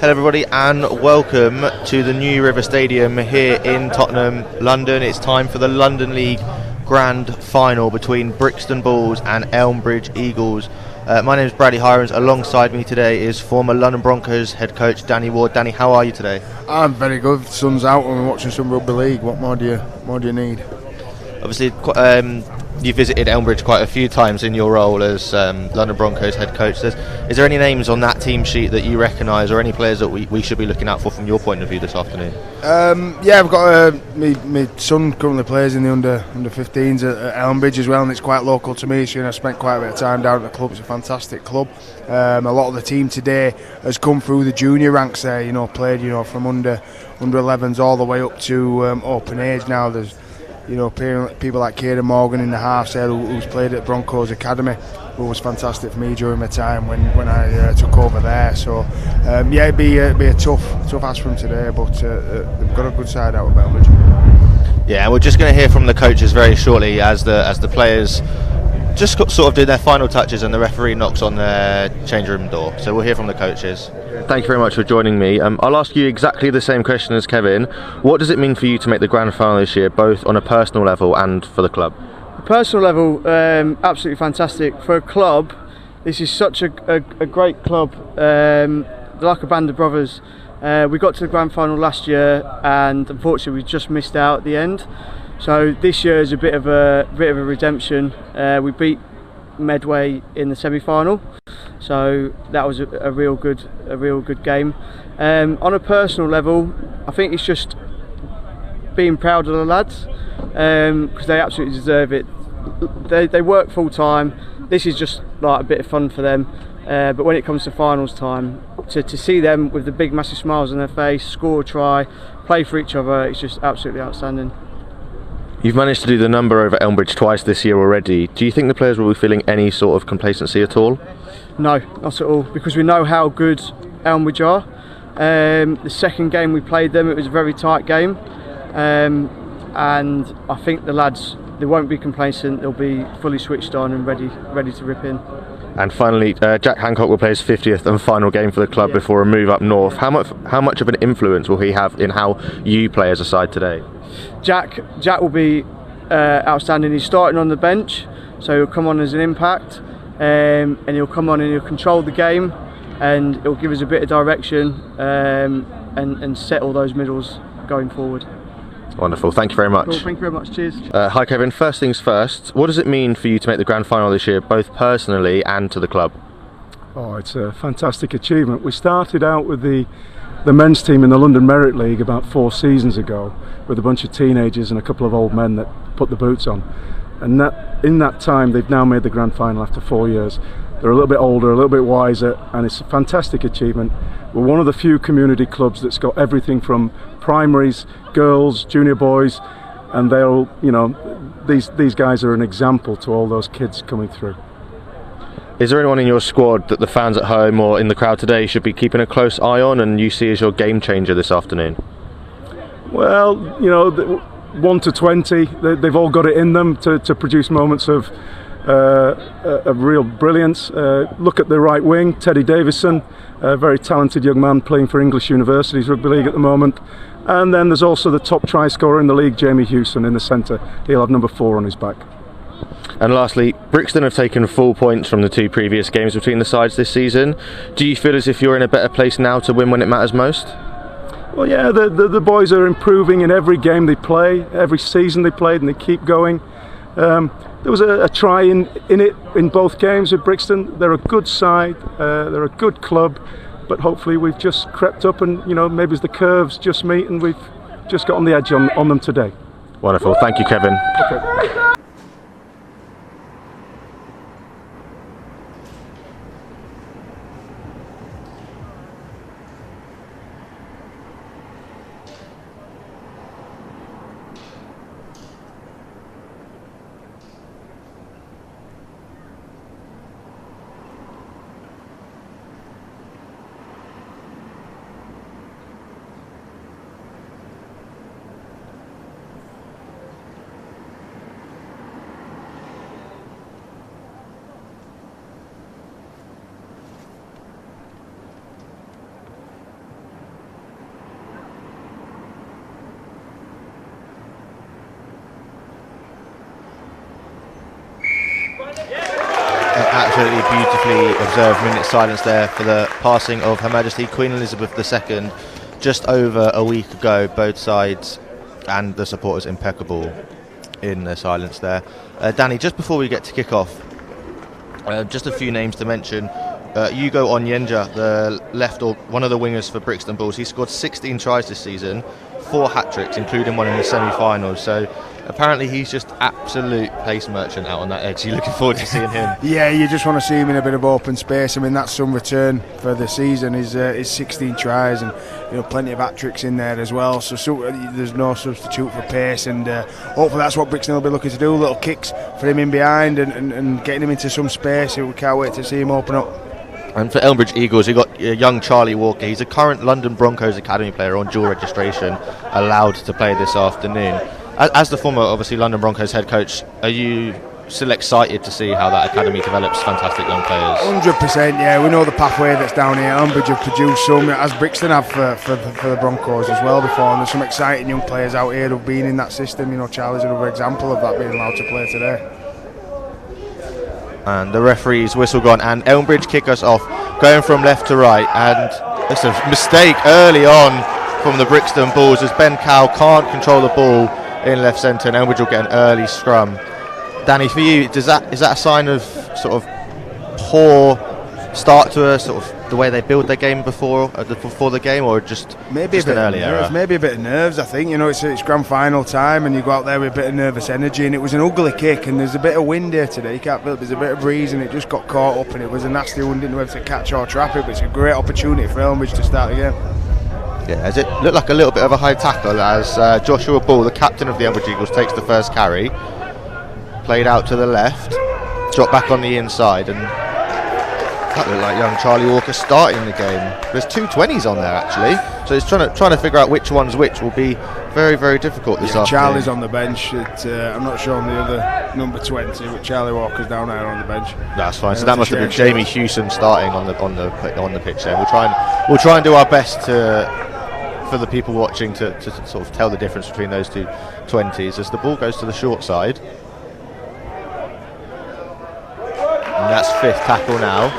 Hello everybody and welcome to the New River Stadium here in Tottenham, London. It's time for the London League Grand Final between Brixton Bulls and Elmbridge Eagles. My name is Bradley Hirons. Alongside me today is former London Broncos head coach Danny Ward. Danny, how are you today? I'm very good. The sun's out and we're watching some rugby league. What more do you need? Obviously, you visited Elmbridge quite a few times in your role as London Broncos head coach. Is there any names on that team sheet that you recognise, or any players that we should be looking out for from your point of view this afternoon? I've got my son currently plays in the under 15s at Elmbridge as well, and it's quite local to me. So I spent quite a bit of time down at the club. It's a fantastic club. A lot of the team today has come through the junior ranks there. Played from under 11s all the way up to open age now. There's people like Kieran Morgan in the halves there who's played at Broncos Academy, who was fantastic for me during my time when I took over there. So it'd be a tough ask from today, but they've got a good side out of Elmbridge. Yeah, we're just going to hear from the coaches very shortly as the players just sort of do their final touches and the referee knocks on their change room door. So we'll hear from the coaches. Thank you very much for joining me. I'll ask you exactly the same question as Kevin. What does it mean for you to make the grand final this year, both on a personal level and for the club? Personal level, absolutely fantastic. For a club, this is such a great club. They're like a band of brothers. We got to the grand final last year, and unfortunately we just missed out at the end. So this year is a bit of a redemption. We beat Medway in the semi-final, so that was a real good game. On a personal level, I think it's just being proud of the lads, because they absolutely deserve it. They work full time. This is just like a bit of fun for them. But when it comes to finals time, to see them with the big massive smiles on their face, score a try, play for each other, it's just absolutely outstanding. You've managed to do the number over Elmbridge twice this year already. Do you think the players will be feeling any sort of complacency at all? No, not at all, because we know how good Elmbridge are. The second game we played them, it was a very tight game, and I think the lads, they won't be complacent. They'll be fully switched on and ready to rip in. And finally, Jack Hancock will play his 50th and final game for the club before a move up north. How much of an influence will he have in how you play as a side today? Jack will be outstanding. He's starting on the bench, so he'll come on as an impact, and he'll come on and he'll control the game, and he'll give us a bit of direction, and set all those middles going forward. Wonderful, thank you very much. Cool, thank you very much, cheers. Hi Kevin, first things first, what does it mean for you to make the grand final this year, both personally and to the club? Oh, it's a fantastic achievement. We started out with the men's team in the London Merit League about 4 seasons ago with a bunch of teenagers and a couple of old men that put the boots on, and in that time they've now made the grand final after 4 years. They're a little bit older, a little bit wiser, and it's a fantastic achievement. We're one of the few community clubs that's got everything from primaries, girls, junior boys, and they'll, these guys are an example to all those kids coming through. Is there anyone in your squad that the fans at home or in the crowd today should be keeping a close eye on and you see as your game changer this afternoon? Well, 1 to 20, they've all got it in them to produce moments of real brilliance. Look at the right wing, Teddy Davison, a very talented young man playing for English University's Rugby League at the moment. And then there's also the top try scorer in the league, Jamie Hewson, in the centre. He'll have number 4 on his back. And lastly, Brixton have taken full points from the 2 previous games between the sides this season. Do you feel as if you're in a better place now to win when it matters most? Well, yeah, the boys are improving in every game they play, every season they played, and they keep going. There was a try in both games with Brixton. They're a good side, they're a good club, but hopefully we've just crept up and, maybe as the curves just meet and we've just got on the edge on them today. Wonderful, thank you Kevin. Okay. Absolutely beautifully observed minute silence there for the passing of Her Majesty Queen Elizabeth II just over a week ago. Both sides and the supporters impeccable in their silence there. Danny, just before we get to kick off, just a few names to mention. Hugo Onyenja, the left or one of the wingers for Brixton Bulls, he scored 16 tries this season, 4 hat-tricks, including one in the semi-finals. So apparently he's just absolute pace merchant out on that edge. You're looking forward to seeing him. Yeah, you just want to see him in a bit of open space. I mean, that's some return for the season. Is 16 tries and plenty of hat-tricks in there as well. So there's no substitute for pace, and hopefully that's what Brixton will be looking to do. Little kicks for him in behind and getting him into some space. We can't wait to see him open up. And for Elmbridge Eagles, you've got young Charlie Walker. He's a current London Broncos Academy player on dual registration, allowed to play this afternoon. As the former, obviously, London Broncos head coach, are you still excited to see how that academy develops fantastic young players? 100%, yeah. We know the pathway that's down here. Elmbridge have produced some, as Brixton have for the Broncos as well before. And there's some exciting young players out here who've been in that system. Charlie's another example of that, being allowed to play today. And the referee's whistle gone, and Elmbridge kick us off, going from left to right, and it's a mistake early on from the Brixton Bulls as Ben Cow can't control the ball in left centre, and Elmbridge will get an early scrum. Danny, for you, is that a sign of sort of poor start to the way they build their game before the game, or just maybe just an early error? Maybe a bit of nerves, I think. It's grand final time and you go out there with a bit of nervous energy, and it was an ugly kick, and there's a bit of wind here today. There's a bit of breeze and it just got caught up, and it was a nasty one. Didn't know if to catch or trap it, but it's a great opportunity for Elmbridge to start again. Yeah, as it looked like a little bit of a high tackle as Joshua Ball, the captain of the Elmbridge Eagles, takes the first carry. Played out to the left, dropped back on the inside, and that looked like young Charlie Walker starting the game. There's two 20s on there actually, so it's trying to figure out which one's which will be very, very difficult this afternoon. Charlie's on the bench. I'm not sure on the other number 20, but Charlie Walker's down there on the bench. That's fine. So that must have been Jamie Hewson starting on the pitch there. We'll try and do our best for the people watching to sort of tell the difference between those two 20s as the ball goes to the short side. And that's fifth tackle now.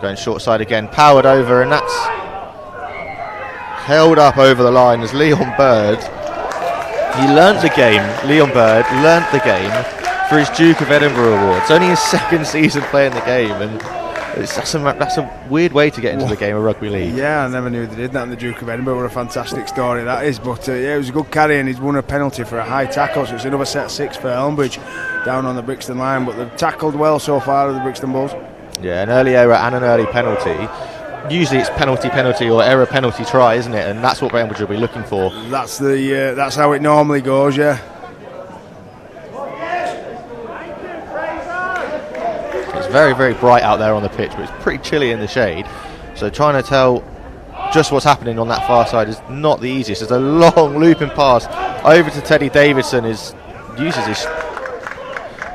Going short side again, powered over, and that's held up over the line as Leon Bird. He learnt the game. Leon Bird learnt the game for his Duke of Edinburgh award. It's only his second season playing the game, and that's a weird way to get into the game of rugby league. Yeah, I never knew they did that in the Duke of Edinburgh. What a fantastic story that is. But yeah, it was a good carry, and he's won a penalty for a high tackle, so it's another set 6 for Elmbridge down on the Brixton line. But they've tackled well so far, the Brixton Bulls. Yeah, an early error and an early penalty. Usually it's penalty or error penalty try, isn't it? And that's what Elmbridge will be looking for. That's how it normally goes, yeah. It's very, very bright out there on the pitch, but it's pretty chilly in the shade. So trying to tell just what's happening on that far side is not the easiest. There's a long looping pass over to Teddy Davidson. Uses his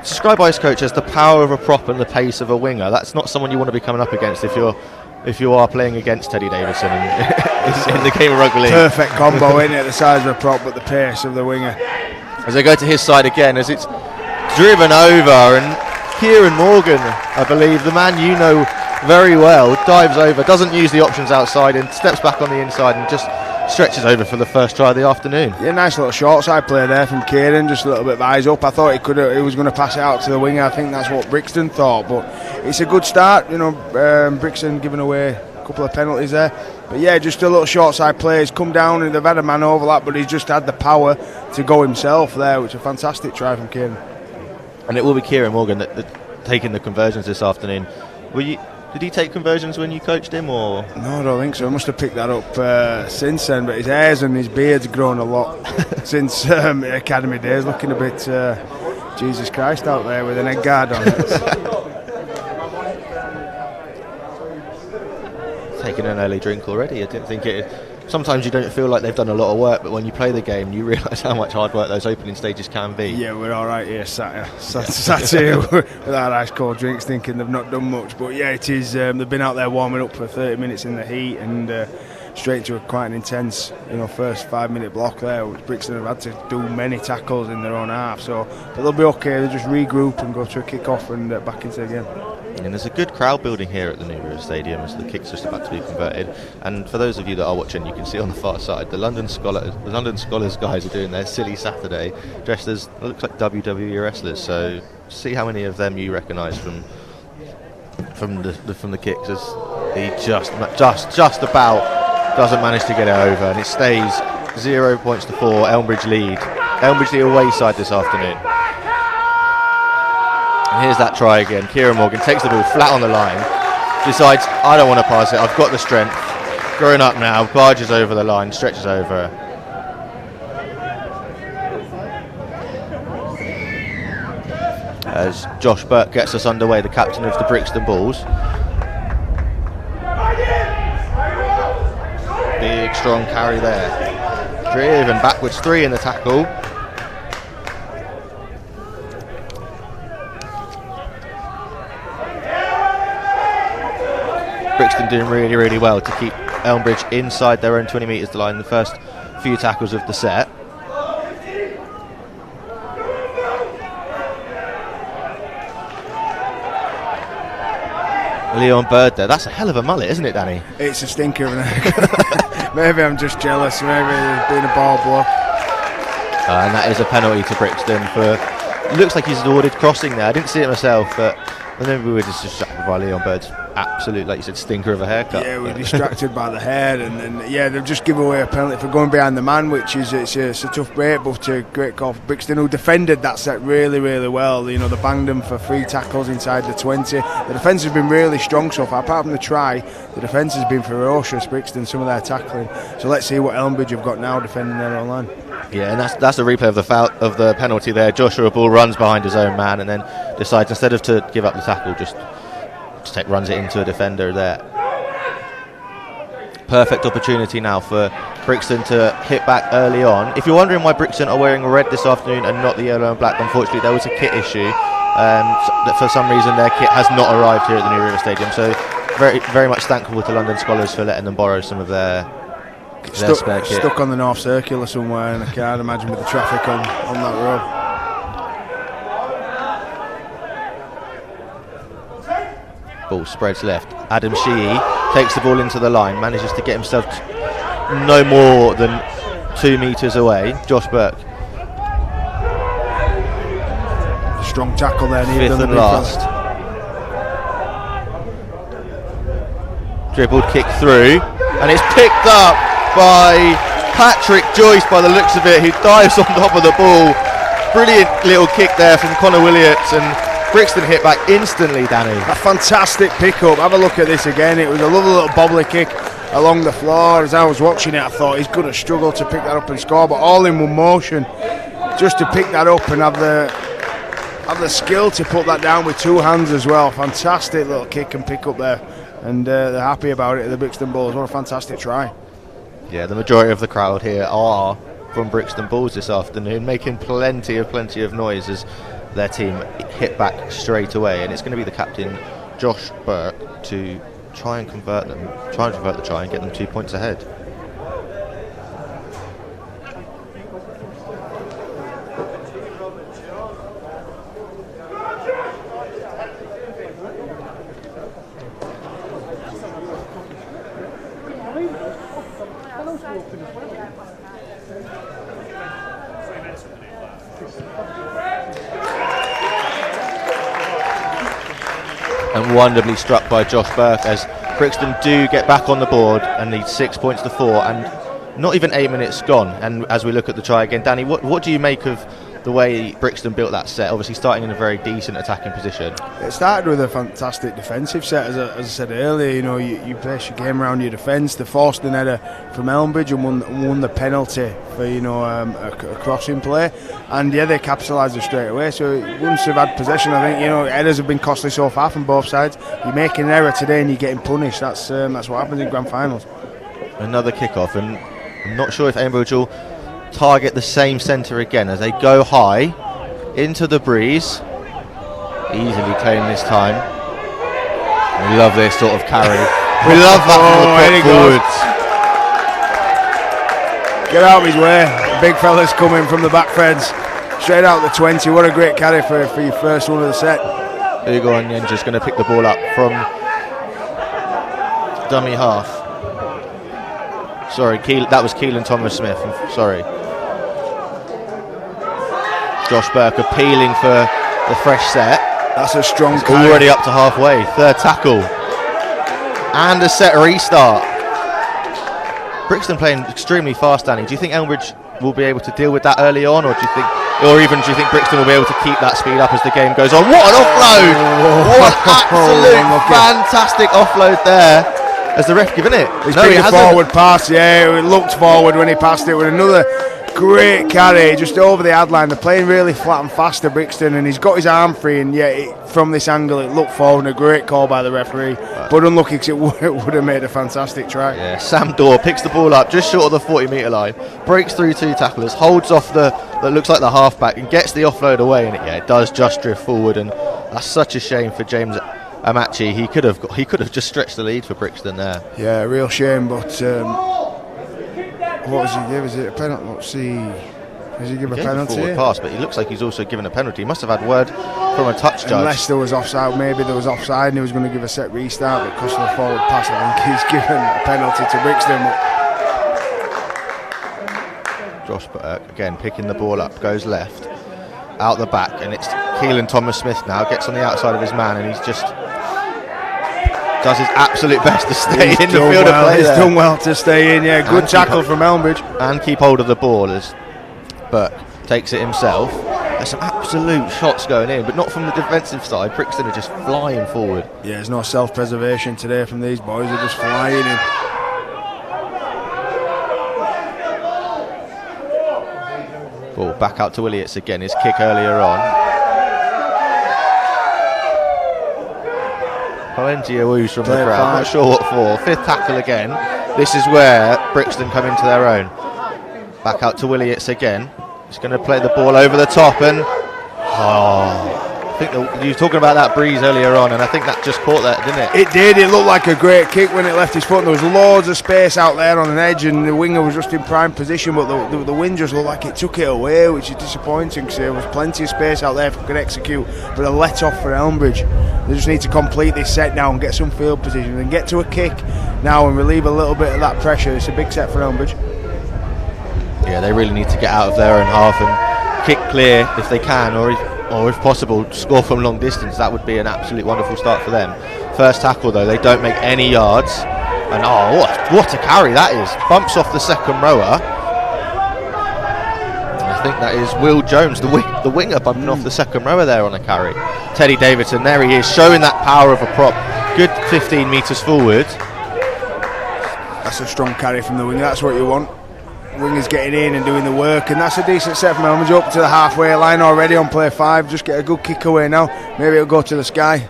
described by his coach as the power of a prop and the pace of a winger. That's not someone you want to be coming up against if you are playing against Teddy Davidson in the game of rugby league. Perfect combo, isn't it? The size of a prop but the pace of the winger. As they go to his side again, as it's driven over, and Kieran Morgan, I believe, the man you know very well, dives over, doesn't use the options outside and steps back on the inside and just stretches over for the first try of the afternoon. Yeah, nice little short side play there from Kieran, just a little bit of eyes up. I thought he was going to pass it out to the winger. I think that's what Brixton thought, but it's a good start. Brixton giving away a couple of penalties there, but yeah, just a little short side play. He's come down and they've had a man overlap, but he's just had the power to go himself there, which is a fantastic try from Kieran. And it will be Kieran Morgan that taking the conversions this afternoon. Did he take conversions when you coached him, or? No, I don't think so. I must have picked that up since then, but his hairs and his beard's grown a lot since academy days, looking a bit Jesus Christ out there with an egg guard on. Taking an early drink already. I didn't think it. Sometimes you don't feel like they've done a lot of work, but when you play the game, you realise how much hard work those opening stages can be. Yeah, we're all right here, sat here with our ice cold drinks, thinking they've not done much. But yeah, it is. They've been out there warming up for 30 minutes in the heat and straight to quite an intense, first 5-minute block there. Which Brixton have had to do many tackles in their own half, but they'll be okay. They'll just regroup and go to a kick-off and back into the game. And there's a good crowd building here at the New River Stadium as the kick's just about to be converted. And for those of you that are watching, you can see on the far side the London Scholars guys are doing their silly Saturday, dressed as it looks like WWE wrestlers. So see how many of them you recognise from the kicks, as he just about doesn't manage to get it over, and it stays 0 points to 4. Elmbridge lead. Elmbridge the away side this afternoon. And here's that try again. Kieran Morgan takes the ball flat on the line, decides, I don't want to pass it, I've got the strength. Growing up now, barges over the line, stretches over. As Josh Burke gets us underway, the captain of the Brixton Bulls. Big strong carry there. Driven backwards, 3 in the tackle. Brixton doing really, really well to keep Elmbridge inside their own 20 metres line the first few tackles of the set. Leon Bird there. That's a hell of a mullet, isn't it, Danny? It's a stinker of an egg. Maybe I'm just jealous. Maybe there's been a ball block. And that is a penalty to Brixton for. It looks like he's awarded crossing there. I didn't see it myself, but maybe we were just distracted by Leon Bird's absolute, like you said, stinker of a haircut. Yeah, we're distracted by the hair, and yeah, they've just given away a penalty for going behind the man, which is it's a tough break, but a great call for Brixton, who defended that set really, really well. You know, they banged them for 3 tackles inside the 20. The defence has been really strong so far. Apart from the try, the defence has been ferocious, Brixton, some of their tackling. So let's see what Elmbridge have got now defending their own line. Yeah, and that's a replay of the foul, of the penalty there. Joshua Ball runs behind his own man and then decides, instead of to give up the tackle, just runs it into a defender there. Perfect opportunity now for Brixton to hit back early on. If you're wondering why Brixton are wearing red this afternoon and not the yellow and black, unfortunately there was a kit issue. For some reason their kit has not arrived here at the New River Stadium, so very, very much thankful to London Scholars for letting them borrow some of their spare kit. Stuck on the North Circular somewhere, and I can't imagine with the traffic on that road. Ball spreads left. Adam Sheehy takes the ball into the line, manages to get himself no more than 2 metres away. Josh Burke. Strong tackle there. Fifth and last. Dribbled kick through, and it's picked up by Patrick Joyce by the looks of it. He dives on top of the ball. Brilliant little kick there from Connor Williams, and Brixton hit back instantly, Danny. A fantastic pick-up. Have a look at this again. It was a lovely little bobbly kick along the floor. As I was watching it, I thought he's going to struggle to pick that up and score, but all in one motion, just to pick that up and have the skill to put that down with 2 hands as well. Fantastic little kick and pick up there, and they're happy about it, the Brixton Bulls. What a fantastic try. Yeah, the majority of the crowd here are from Brixton Bulls this afternoon, making plenty of noise as their team hit back straight away, and it's going to be the captain Josh Burke to try and convert the try and get them 2 points ahead. And wonderfully struck by Josh Burke, as Brixton do get back on the board and need 6 points to 4, and not even 8 minutes gone. And as we look at the try again, Danny, what do you make of the way Brixton built that set? Obviously starting in a very decent attacking position. It started with a fantastic defensive set, as I said earlier. You know, you place your game around your defence. They forced an header from Elmbridge and won the penalty for a crossing play, and yeah, they capitalised it straight away. So once they've had possession, I think headers have been costly so far from both sides. You make an error today and you're getting punished. That's what happens in grand finals. Another kick-off, and I'm not sure if Elmbridge will target the same centre again as they go high into the breeze. Easily claimed this time. We love this sort of carry. We love that forwards. Get out of his way. The big fella's coming from the back fence. Straight out the 20. What a great carry for your first one of the set. Ugo Onyenja's going to pick the ball up from dummy half. Sorry, that was Keelan Thomas-Smith. Sorry. Josh Burke appealing for the fresh set. That's a strong carry. Already up to halfway. Third tackle. And a set restart. Brixton playing extremely fast, Danny. Do you think Elmbridge will be able to deal with that early on, or do you think Brixton will be able to keep that speed up as the game goes on? What an offload! What absolute fantastic offload there. Has the ref given it? He's picked a forward pass. Yeah, it looked forward when he passed it with another great carry just over the ad line. They're playing really flat and fast to Brixton, and he's got his arm free, and from this angle it looked forward, and a great call by the referee, but unlucky because it would have made a fantastic try. Yeah, Sam Dorr picks the ball up just short of the 40-metre line, breaks through 2 tacklers, holds off that looks like the halfback, and gets the offload away, and it does just drift forward, and that's such a shame for James Amachi. He could have just stretched the lead for Brixton there. Yeah, real shame, but what does he give? Is it a penalty? Let's see. Does he give a penalty? Forward pass, but he looks like he's also given a penalty. He must have had word from a touch judge. Unless there was offside, maybe there was offside and he was going to give a set restart, but because of the forward pass, I think he's given a penalty to Brixton. Josh Burke again picking the ball up, goes left, out the back, and it's Keelan Thomas-Smith now, gets on the outside of his man, and he's just does his absolute best to stay He's in the done field of well, play He's there. done well to stay in, yeah. Good tackle from Elmbridge. And keep hold of the ball as Burke takes it himself. There's some absolute shots going in, but not from the defensive side. Brixton are just flying forward. Yeah, there's no self-preservation today from these boys. They're just flying in. Ball back out to Willits again. His kick earlier on. Plenty of woos from the crowd. Not sure what for. 5th tackle again. This is where Brixton come into their own. Back out to Willits again. He's going to play the ball over the top, and I think you were talking about that breeze earlier on, and I think that just caught that, didn't it? It did. It looked like a great kick when it left his foot. And there was loads of space out there on an edge, and the winger was just in prime position, but the wind just looked like it took it away, which is disappointing because there was plenty of space out there if we could execute, but a let off for Elmbridge. They just need to complete this set now and get some field position and get to a kick now and relieve a little bit of that pressure. It's a big set for Elmbridge. Yeah, they really need to get out of their own half and kick clear if they can, or if possible, score from long distance. That would be an absolute wonderful start for them. First tackle though, they don't make any yards, and what a carry that is! Bumps off the second rower. I think that is Will Jones, the winger, bumping off the second rower there on a carry. Teddy Davidson, there he is, showing that power of a prop. Good 15 metres forward. That's a strong carry from the winger. That's what you want. Wingers getting in and doing the work, and that's a decent set from Elmbridge. Up to the halfway line already on play 5. Just get a good kick away now. Maybe it'll go to the sky.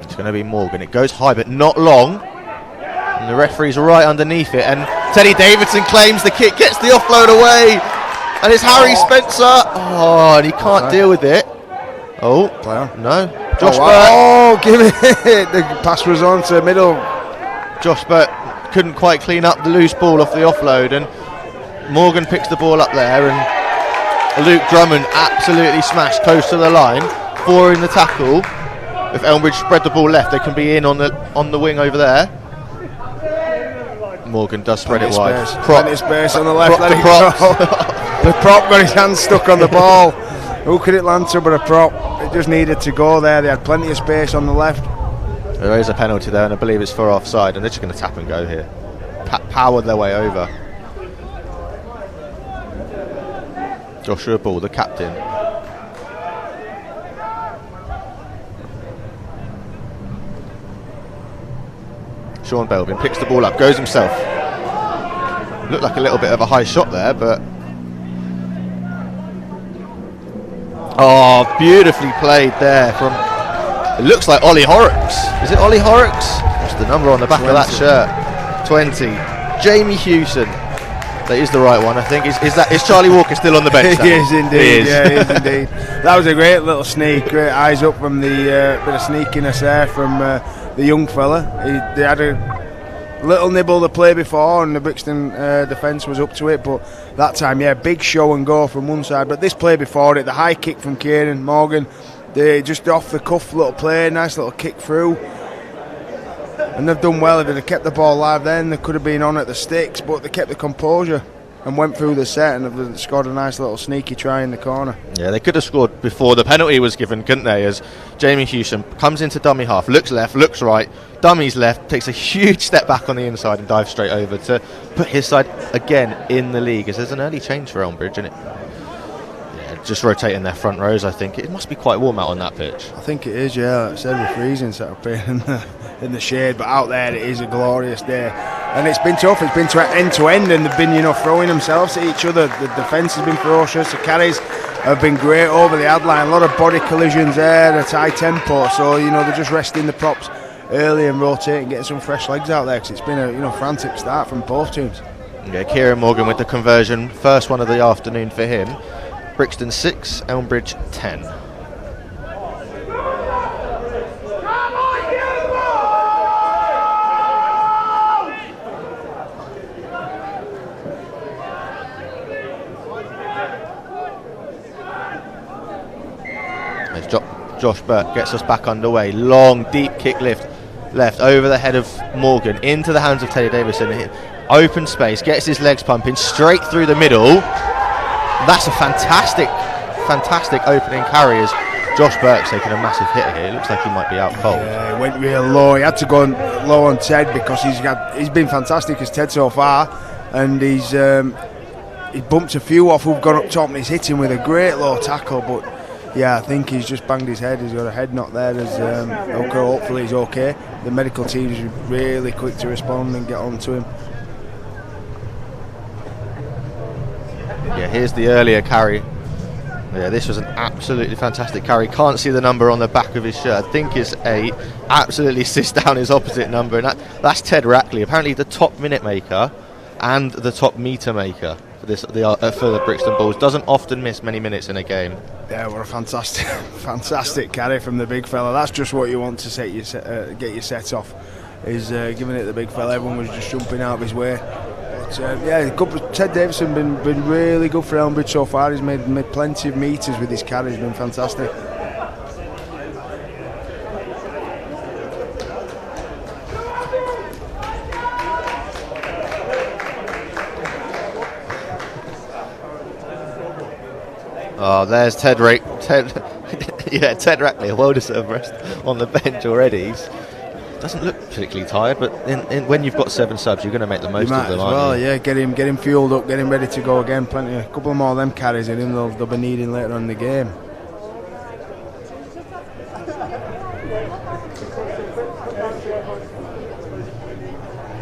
It's going to be Morgan. It goes high, but not long. And the referee's right underneath it. And Teddy Davidson claims the kick, gets the offload away. And it's Harry Spencer. Oh, and he can't deal with it. Oh, no. Josh Burt. Oh, give it. The pass was on to middle. Josh Burt couldn't quite clean up the loose ball off the offload, and Morgan picks the ball up there, and Luke Drummond absolutely smashed close to the line, 4 in the tackle. If Elmbridge spread the ball left, they can be in on the wing over there. Morgan does spread it wide. Plenty space on the left. Prop to prop. The prop got his hand stuck on the ball. Who could it land to but a prop? It just needed to go there. They had plenty of space on the left. There is a penalty there, and I believe it's for offside, and they're just going to tap and go here. Power their way over. Joshua Ball, the captain. Sean Belbin picks the ball up, goes himself. Looked like a little bit of a high shot there, but... Oh, beautifully played there from... It looks like Ollie Horrocks. Is it Ollie Horrocks? What's the number on the back 20. of that shirt? 20. Jamie Hewson. That is the right one, I think. Is Charlie Walker still on the bench? He is indeed. He is indeed. That was a great little sneak. Great eyes up from the bit of sneakiness there from the young fella. They had a little nibble the play before, and the Brixton defence was up to it. But that time, big show and go from one side. But this play before it, the high kick from Kieran Morgan. They just off the cuff little play, nice little kick through, and they've done well. If they'd have kept the ball live then they could have been on at the sticks, but they kept the composure and went through the set and have scored a nice little sneaky try in the corner. Yeah, they could have scored before the penalty was given, couldn't they, as Jamie Hewson comes into dummy half, looks left, looks right, dummies left, takes a huge step back on the inside and dives straight over to put his side again in the league, as there's an early change for Elmbridge, isn't it? Just rotating their front rows, I think. It must be quite warm out on that pitch. I think it is, yeah. Like I said, we're freezing set up here in the shade, but out there it is a glorious day. And it's been tough. It's been end to end, and they've been, throwing themselves at each other. The defence has been ferocious. The carries have been great over the ad line. A lot of body collisions there at high tempo. So, they're just resting the props early and rotating, getting some fresh legs out there, because it's been a frantic start from both teams. Yeah, Kieran Morgan with the conversion. First one of the afternoon for him. Brixton 6, Elmbridge 10. As Josh Burt gets us back underway. Long, deep kick left over the head of Morgan into the hands of Teddy Davison. Open space, gets his legs pumping straight through the middle. That's a fantastic opening carry as Josh Burke's taking a massive hit here. It looks like he might be out cold. Yeah, he went real low. He had to go low on Ted because he's been fantastic as Ted so far, and he's bumped a few off who've gone up top, and he's hit him with a great low tackle. But yeah, I think he's just banged his head. He's got a head knock there. Hopefully he's okay. The medical team's really quick to respond and get on to him. Yeah, here's the earlier carry. Yeah, this was an absolutely fantastic carry. Can't see the number on the back of his shirt. I think it's 8. Absolutely sits down his opposite number, and that's Ted Rackley. Apparently the top minute maker and the top meter maker for the Brixton Bulls. Doesn't often miss many minutes in a game. Yeah, what a fantastic carry from the big fella. That's just what you want to get your set off. Is giving it the big fella. Everyone was just jumping out of his way. Ted Davison been really good for Elmbridge so far. He's made plenty of meters with his carry. He's been fantastic. Oh, there's Ted Rackley, a well-deserved rest on the bench already. Doesn't look particularly tired, but when you've got 7 subs, you're going to make the most of them, aren't you? Yeah, get him fueled up, get him ready to go again. A couple more of them carries in him they'll be needing later on in the game.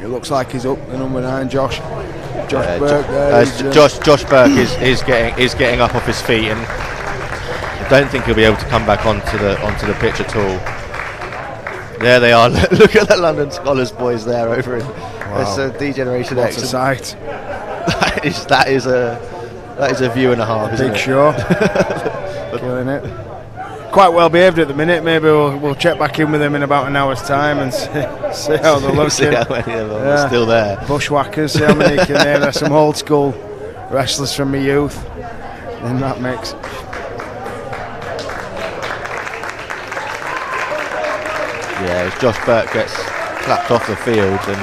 It looks like he's up, the number 9, Josh Burke. Josh Burke is getting up off his feet, and I don't think he'll be able to come back onto the pitch at all. There they are. Look at the London Scholars boys there over in D-Generation X. What a sight! that is a view and a half. Big show. Killing it. Quite well behaved at the minute. Maybe we'll check back in with them in about an hour's time and see how they're looking. See how many of them are still there. Bushwhackers. See how many can name. There's some old school wrestlers from my youth in that mix. Yeah, as Josh Burke gets clapped off the field, and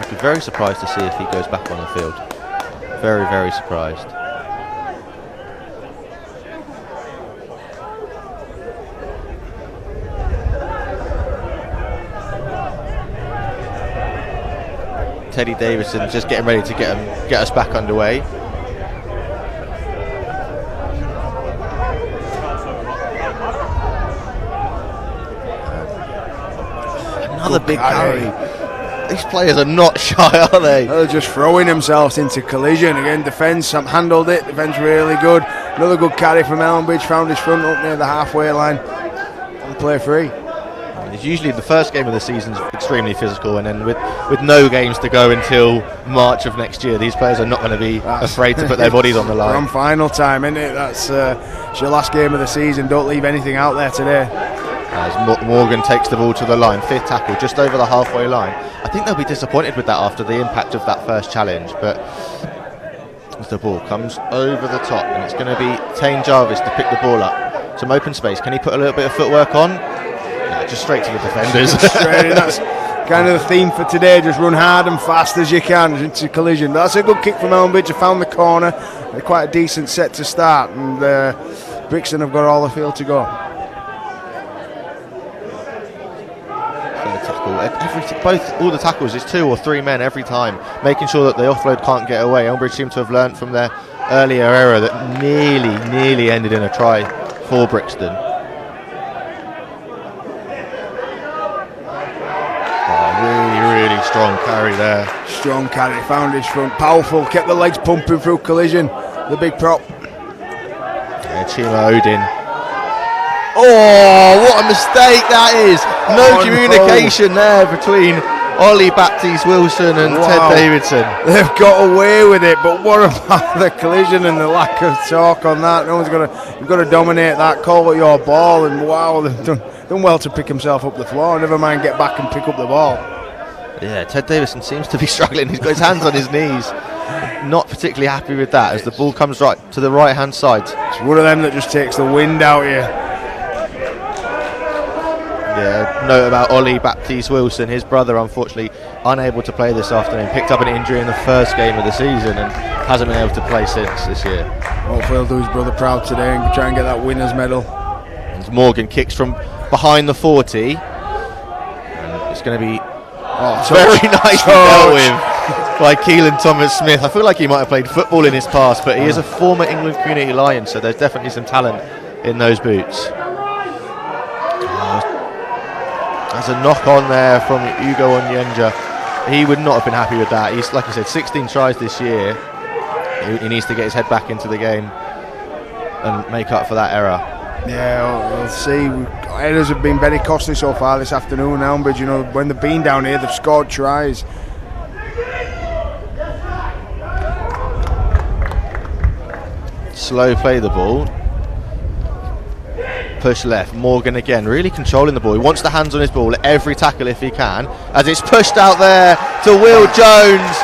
I'd be very surprised to see if he goes back on the field. Very, very surprised. Teddy Davison just getting ready to get us back underway. Another big carry. These players are not shy, are they? They're just throwing themselves into collision. Again, defence handled it. Defence really good. Another good carry from Elmbridge. Found his front up near the halfway line. And play free. It's usually the first game of the season is extremely physical, and then with no games to go until March of next year, these players are not going to be afraid to put their bodies on the line. We're on final time, isn't it? That's it's your last game of the season. Don't leave anything out there today. As Morgan takes the ball to the line, 5th tackle, just over the halfway line. I think they'll be disappointed with that after the impact of that first challenge, but as the ball comes over the top, and it's going to be Tane Jarvis to pick the ball up. Some open space. Can he put a little bit of footwork on? No, just straight to the defenders. Straight in. That's kind of the theme for today. Just run hard and fast as you can into collision. But that's a good kick from Elmbridge. They found the corner. They're quite a decent set to start, and Brixton have got all the field to go. All the tackles is 2 or 3 men every time, making sure that the offload can't get away. Elmbridge seem to have learnt from their earlier error that nearly ended in a try for Brixton. Really strong carry there. Strong carry, found his front, powerful, kept the legs pumping through collision. The big prop. Yeah, Chima Odin. Oh, what a mistake that is! No communication there between Ollie Baptiste-Wilson and Ted Davidson. They've got away with it, but what about the collision and the lack of talk on that? No one's you've got to dominate that, call it your ball, and wow, they've done well to pick himself up the floor. Never mind get back and pick up the ball. Yeah, Ted Davison seems to be struggling. He's got his hands on his knees. Not particularly happy with that as the ball comes right to the right hand side. It's one of them that just takes the wind out of you. Yeah, note about Ollie Baptiste-Wilson, his brother unfortunately unable to play this afternoon, picked up an injury in the first game of the season and hasn't been able to play since this year. Hopefully he'll do his brother proud today and try and get that winner's medal. And Morgan kicks from behind the 40. And it's going to be very nicely dealt with by Keelan Thomas-Smith. I feel like he might have played football in his past, but he is a former England Community Lion, so there's definitely some talent in those boots. There's a knock on there from Ugo Onyenja. He would not have been happy with that. He's, like I said, 16 tries this year. He needs to get his head back into the game and make up for that error. Yeah, we'll see. Errors have been very costly so far this afternoon. Elmbridge, you know, when they've been down here, they've scored tries. Slow play the ball. Push left. Morgan again, really controlling the ball. He wants the hands on his ball at every tackle if he can. As it's pushed out there to Will Jones.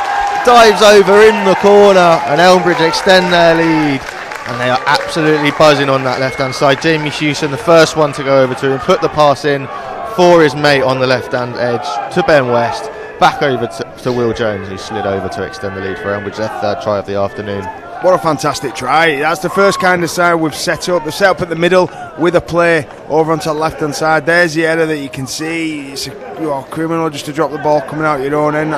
Dives over in the corner, and Elmbridge extend their lead. And they are absolutely buzzing on that left-hand side. Jamie Hewson, the first one to go over to him, put the pass in for his mate on the left-hand edge to Ben West. Back over to Will Jones, who slid over to extend the lead for Elmbridge, their third try of the afternoon. What a fantastic try. That's the first kind of side we've set up. They've set up at the middle with a play over onto the left-hand side. There's the error that you can see. It's a criminal just to drop the ball coming out your own end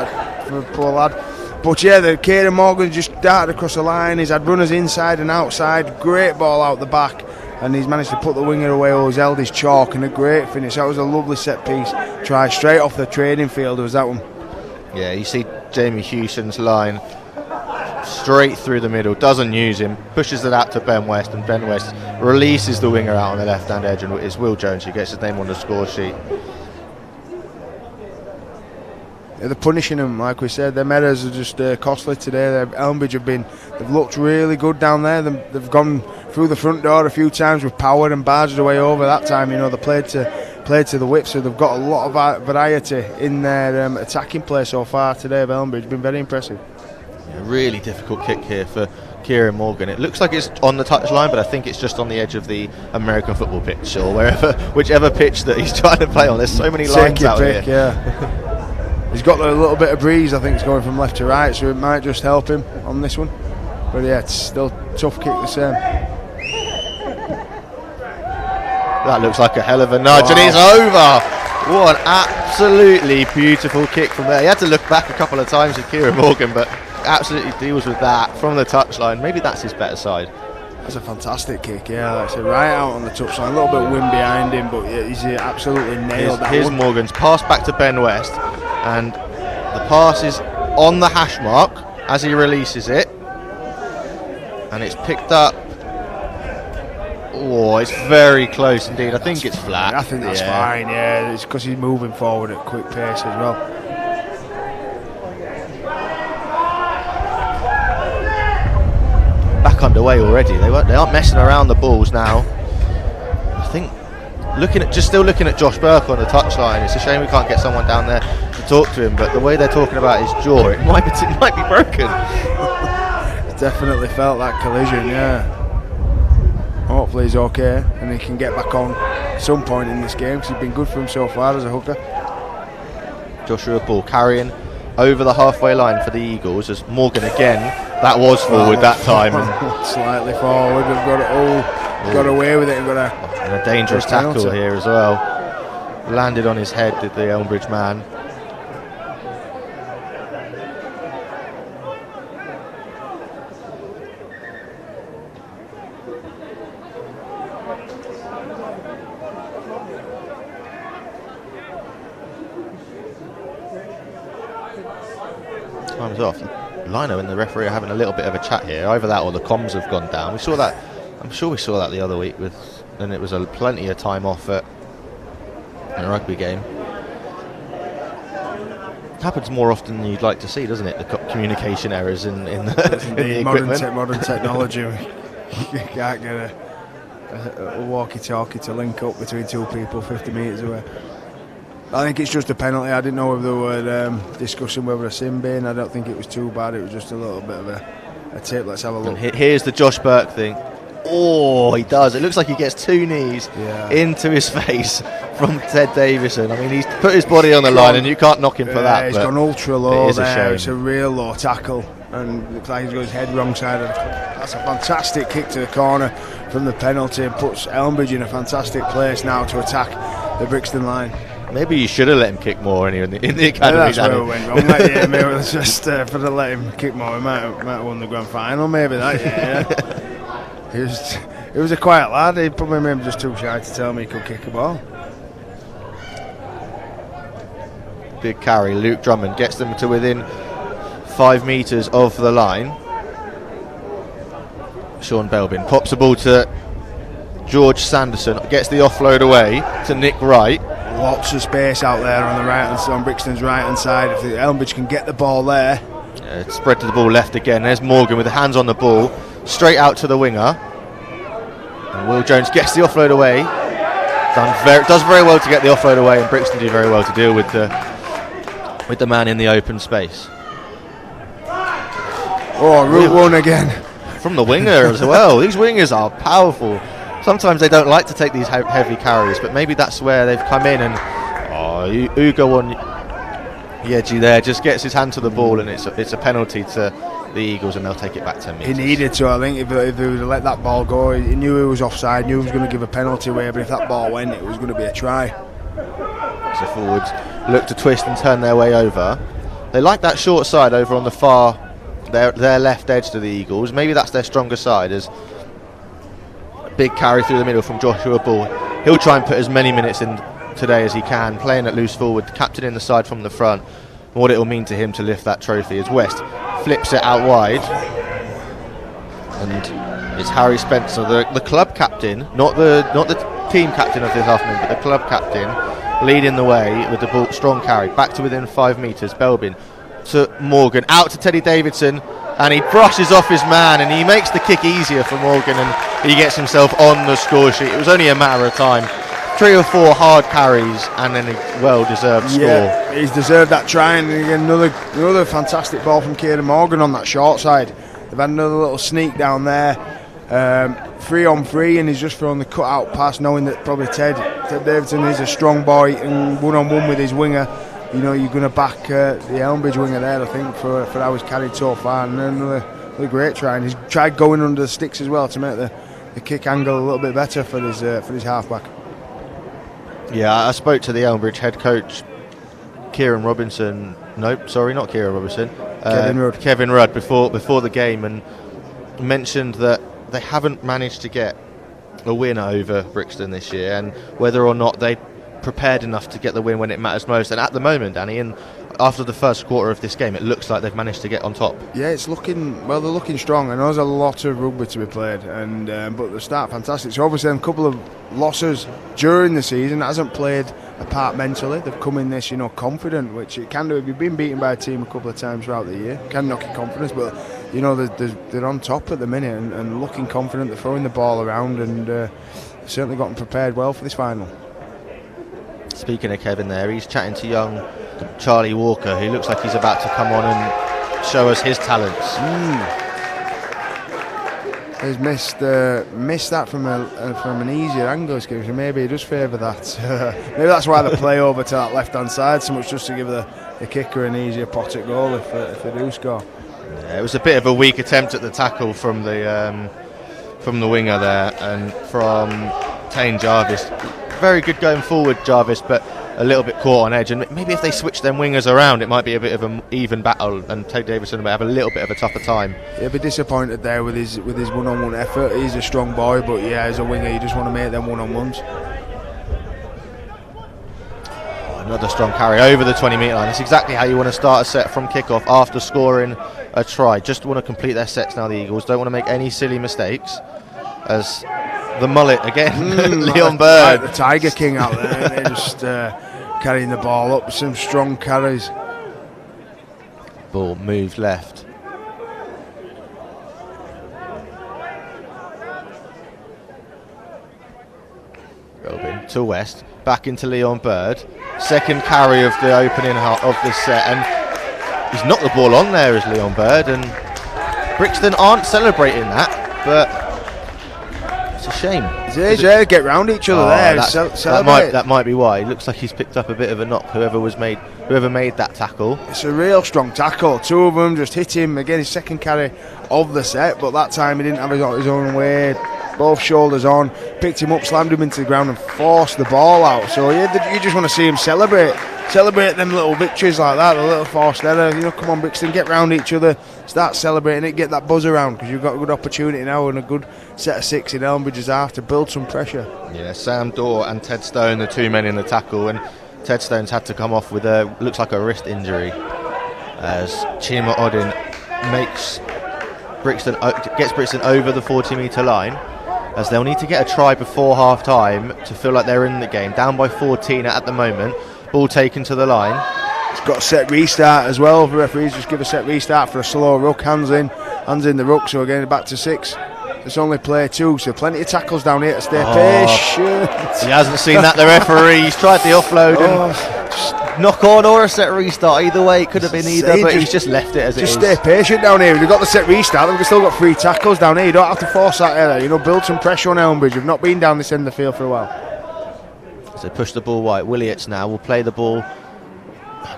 for a poor lad. But yeah, the Kieran Morgan just darted across the line. He's had runners inside and outside. Great ball out the back. And he's managed to put the winger away. He's held his chalk, and a great finish. That was a lovely set piece. Try straight off the training field was that one. Yeah, you see Jamie Hewson's line straight through the middle, doesn't use him, pushes it out to Ben West, and Ben West releases the winger out on the left hand edge, and it's Will Jones who gets his name on the score sheet. Yeah, they're punishing them, like we said. Their errors are just costly today. Elmbridge they've looked really good down there. They've gone through the front door a few times with power and barged away over. That time, you know, they played to the whip, so they've got a lot of variety in their attacking play so far today of Elmbridge. Been very impressive. Yeah, really difficult kick here for Kieran Morgan. It looks like it's on the touchline, but I think it's just on the edge of the American football pitch, or whichever pitch that he's trying to play on. There's so many lines out here. Yeah. He's got a little bit of breeze. I think it's going from left to right, so it might just help him on this one. But yeah, it's still tough kick the same. That looks like a hell of a nudge, and it's over. What an absolutely beautiful kick from there. He had to look back a couple of times at Kieran Morgan, but absolutely deals with that from the touchline. Maybe that's his better side. That's a fantastic kick, yeah. Like I said, right out on the touchline. A little bit of wind behind him, but yeah, he's absolutely nailed that. Here's Morgan's pass back to Ben West, and the pass is on the hash mark as he releases it, and it's picked up. Oh, it's very close indeed. I think it's flat. I think that's fine, yeah. It's because he's moving forward at quick pace as well. Back underway already. They aren't messing around the balls now. I think still looking at Josh Burke on the touchline. It's a shame we can't get someone down there to talk to him, but the way they're talking about his jaw, it might be broken. Definitely felt that collision, yeah. Hopefully he's okay and he can get back on at some point in this game, because he's been good for him so far as a hooker. Joshua Ball carrying over the halfway line for the Eagles as Morgan again. That was forward that time. Slightly forward. We've got away with it and a dangerous tackle here as well. Landed on his head, did the Elmbridge man. Time's off. Lino and the referee are having a little bit of a chat here. Either that or the comms have gone down. We saw that. I'm sure we saw that the other week and it was plenty of time off in a rugby game. It happens more often than you'd like to see, doesn't it? The communication errors in the equipment. Modern technology. You can't get a walkie-talkie to link up between two people 50 metres away. I think it's just a penalty. I didn't know if they were discussing whether a sin bin. I don't think it was too bad. It was just a little bit of a tip. Let's have a look. And here's the Josh Burke thing. Oh, he does. It looks like he gets two knees into his face from Ted Davison. I mean, he's put his body on the line, and you can't knock him for that. He's gone ultra low there. It's a real low tackle. and looks like he's got his head wrong side of the club. That's a fantastic kick to the corner from the penalty and puts Elmbridge in a fantastic place now to attack the Brixton line. Maybe you should have let him kick more in the academy. That's where we went wrong. Maybe it was just if I'd let him kick more, we might have won the grand final. Maybe that. Yeah. He was a quiet lad. He probably maybe just too shy to tell me he could kick a ball. Big carry. Luke Drummond gets them to within 5 metres of the line. Sean Belbin pops the ball to George Sanderson. Gets the offload away to Nick Wright. Lots of space out there on the right hand, on Brixton's right hand side. If the Elmbridge can get the ball there, Spread to the ball left again. There's Morgan with the hands on the ball, straight out to the winger. And Will Jones gets the offload away. Does very well to get the offload away, and Brixton do very well to deal with the man in the open space. Oh, route one again from the winger as well. These wingers are powerful. Sometimes they don't like to take these heavy carries, but maybe that's where they've come in. And Ugo on the edgy there just gets his hand to the ball, and it's a penalty to the Eagles, and they'll take it back 10 metres. He needed to, I think. If he would have let that ball go, he knew he was offside, knew he was going to give a penalty away, but if that ball went, it was going to be a try. So forwards look to twist and turn their way over. They like that short side over on the far, their left edge to the Eagles. Maybe that's their stronger side, as big carry through the middle from Joshua Ball. He'll try and put as many minutes in today as he can, playing at loose forward, captaining the side from the front. And what it will mean to him to lift that trophy as West flips it out wide. And it's Harry Spencer, the club captain, not the team captain of this afternoon, but the club captain, leading the way with the ball, strong carry, back to within 5 metres. Belbin to Morgan, out to Teddy Davidson, and he brushes off his man, and he makes the kick easier for Morgan, and he gets himself on the score sheet. It was only a matter of time. 3 or 4 hard carries and then a well-deserved score. Yeah, he's deserved that try, and again, another fantastic ball from Kieran Morgan on that short side. They've had another little sneak down there, 3 on 3, and he's just thrown the cut-out pass, knowing that probably Ted Davidson is a strong boy, and one-on-one with his winger. You know, you're going to back the Elmbridge winger there, I think, for how he's carried so far. And another great try. And he's tried going under the sticks as well to make the kick angle a little bit better for his halfback. Yeah, I spoke to the Elmbridge head coach, Kieran Robinson. Nope, sorry, not Kieran Robinson. Kevin Rudd before the game, and mentioned that they haven't managed to get a win over Brixton this year, and whether or not they prepared enough to get the win when it matters most. And at the moment, Danny, and after the first quarter of this game, it looks like they've managed to get on top. Yeah, it's looking well. They're looking strong. I know there's a lot of rugby to be played, and but they start fantastic. So obviously, a couple of losses during the season hasn't played a part mentally. They've come in this, confident, which it can do. If you've been beaten by a team a couple of times throughout the year, it can knock your confidence. But they're on top at the minute and looking confident. They're throwing the ball around, and certainly gotten prepared well for this final. Speaking of Kevin there, he's chatting to young Charlie Walker, who looks like he's about to come on and show us his talents. He's missed that from an easier angle, so maybe he does favour that. Maybe that's why they play over to that left-hand side so much, just to give the kicker an easier pot at goal if they do score. Yeah, it was a bit of a weak attempt at the tackle from the winger there, and from Tane Jarvis. Very good going forward, Jarvis, but a little bit caught on edge. And maybe if they switch them wingers around, it might be a bit of an even battle, and Tate Davidson might have a little bit of a tougher time. He'll be disappointed there with his one-on-one effort. He's a strong boy, but yeah, as a winger, you just want to make them one-on-ones. Another strong carry over the 20-metre line. That's exactly how you want to start a set from kickoff after scoring a try. Just want to complete their sets now, the Eagles. Don't want to make any silly mistakes. As the mullet again, Leon Bird. Like the Tiger King out there. They're just carrying the ball up. Some strong carries. Ball moved left. Robin to West. Back into Leon Bird. Second carry of the opening half of this set. And he's knocked the ball on there as Leon Bird. And Brixton aren't celebrating that. But It's a shame. It is, yeah, get round each other there. That might be why. It looks like he's picked up a bit of a knock, whoever made that tackle. It's a real strong tackle. Two of them just hit him. Again, his second carry of the set, but that time he didn't have his own way. Both shoulders on, picked him up, slammed him into the ground and forced the ball out. So yeah, you just want to see him celebrate them little victories like that, the little forced error. You know, come on Brixton, get round each other, start celebrating it, get that buzz around, because you've got a good opportunity now and a good set of 6 in Elmbridge's half to build some pressure. Yeah, Sam Dorr and Ted Stone, the two men in the tackle, and Ted Stone's had to come off with looks like a wrist injury as Chima Odin gets Brixton over the 40-metre line, as they'll need to get a try before half time to feel like they're in the game. Down by 14 at the moment, ball taken to the line. It's got a set restart as well. The referees just give a set restart for a slow ruck, hands in the ruck, so again back to 6. It's only play 2, so plenty of tackles down here to stay patient. He hasn't seen that, the referee. He's tried the offload and knock on or a set restart. Either way, it could have been either, but he's just left it as it is. Just stay patient down here. We've got the set restart, we've still got 3 tackles down here. You don't have to force that error. You know, build some pressure on Elmbridge. We've not been down this end of the field for a while. So push the ball wide. Williots now will play the ball,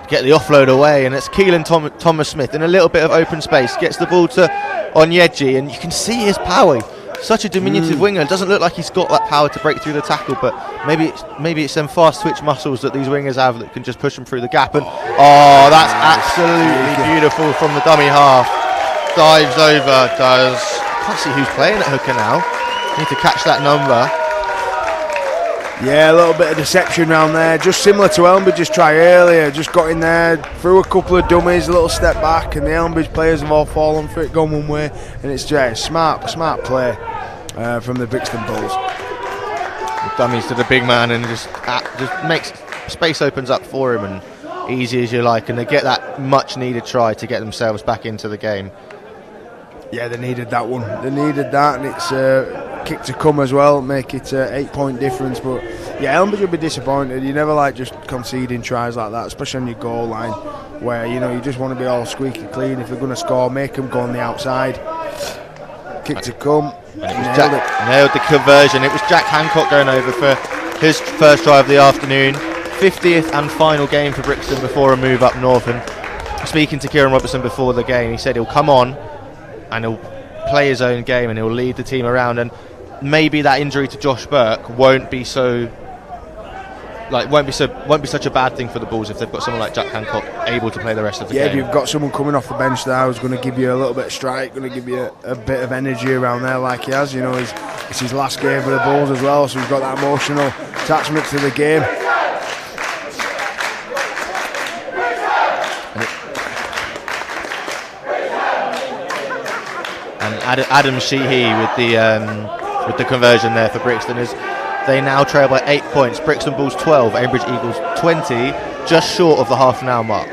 get the offload away, and it's Keelan Thomas Smith in a little bit of open space. Gets the ball to Onyeji, and you can see his power. Such a diminutive winger. It doesn't look like he's got that power to break through the tackle, but maybe it's them fast twitch muscles that these wingers have that can just push them through the gap. And that's absolutely beautiful from the dummy half. Dives over, can't see who's playing at hooker now. Need to catch that number. Yeah, a little bit of deception round there, just similar to Elmbridge's try earlier. Just got in there, threw a couple of dummies, a little step back, and the Elmbridge players have all fallen for it, gone one way, and it's just smart play from the Brixton Bulls. The dummies to the big man, and just makes space opens up for him, and easy as you like, and they get that much needed try to get themselves back into the game. Yeah, they needed that one. They needed that, and it's kick to come as well, make it 8-point difference. But yeah, Elmbridge will be disappointed. You never like just conceding tries like that, especially on your goal line, where you know you just want to be all squeaky clean. If they're going to score, make them go on the outside. Kick to come. Nailed the conversion. It was Jack Hancock going over for his first try of the afternoon. 50th and final game for Brixton before a move up north. And speaking to Kieran Robertson before the game, he said he'll come on and he'll play his own game and he'll lead the team around, and maybe that injury to Josh Burke won't be such a bad thing for the Bulls if they've got someone like Jack Hancock able to play the rest of the game. Yeah, if you've got someone coming off the bench there who's going to give you a little bit of strike, going to give you a bit of energy around there like he has. You know, it's his last game for the Bulls as well, so he's got that emotional attachment to the game. And Adam Sheehy with the conversion there for Brixton, as they now trail by 8 points. Brixton Bulls 12, Elmbridge Eagles 20, just short of the half an hour mark.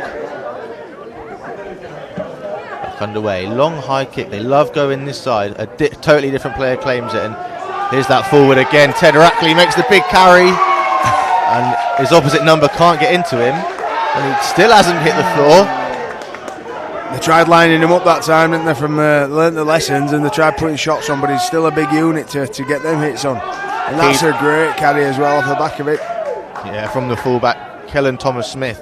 Back underway, long high kick. They love going this side. A totally different player claims it, and here's that forward again. Ted Rackley makes the big carry, and his opposite number can't get into him, and he still hasn't hit the floor. They tried lining him up that time, didn't they, from learnt the lessons, and they tried putting shots on, but he's still a big unit to get them hits on. And that's a great carry as well off the back of it. Yeah, from the fullback, Kellen Thomas Smith,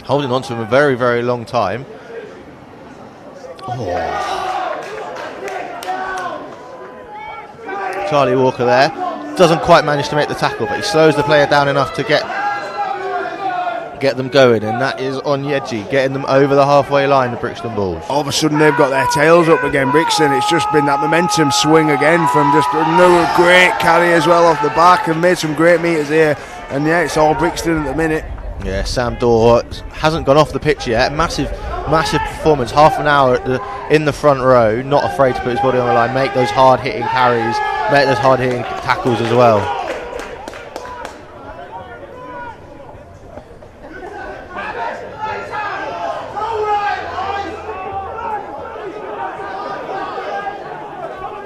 holding on to him a very, very long time. Charlie Walker there doesn't quite manage to make the tackle, but he slows the player down enough to get them going, and that is Onyeji getting them over the halfway line, the Brixton Bulls. All of a sudden they've got their tails up again, Brixton. It's just been that momentum swing again from just another great carry as well off the back, and made some great meters here, and yeah, it's all Brixton at the minute. Yeah, Sam Dorr hasn't gone off the pitch yet. Massive performance, half an hour in the front row, not afraid to put his body on the line, make those hard hitting carries, make those hard hitting tackles as well.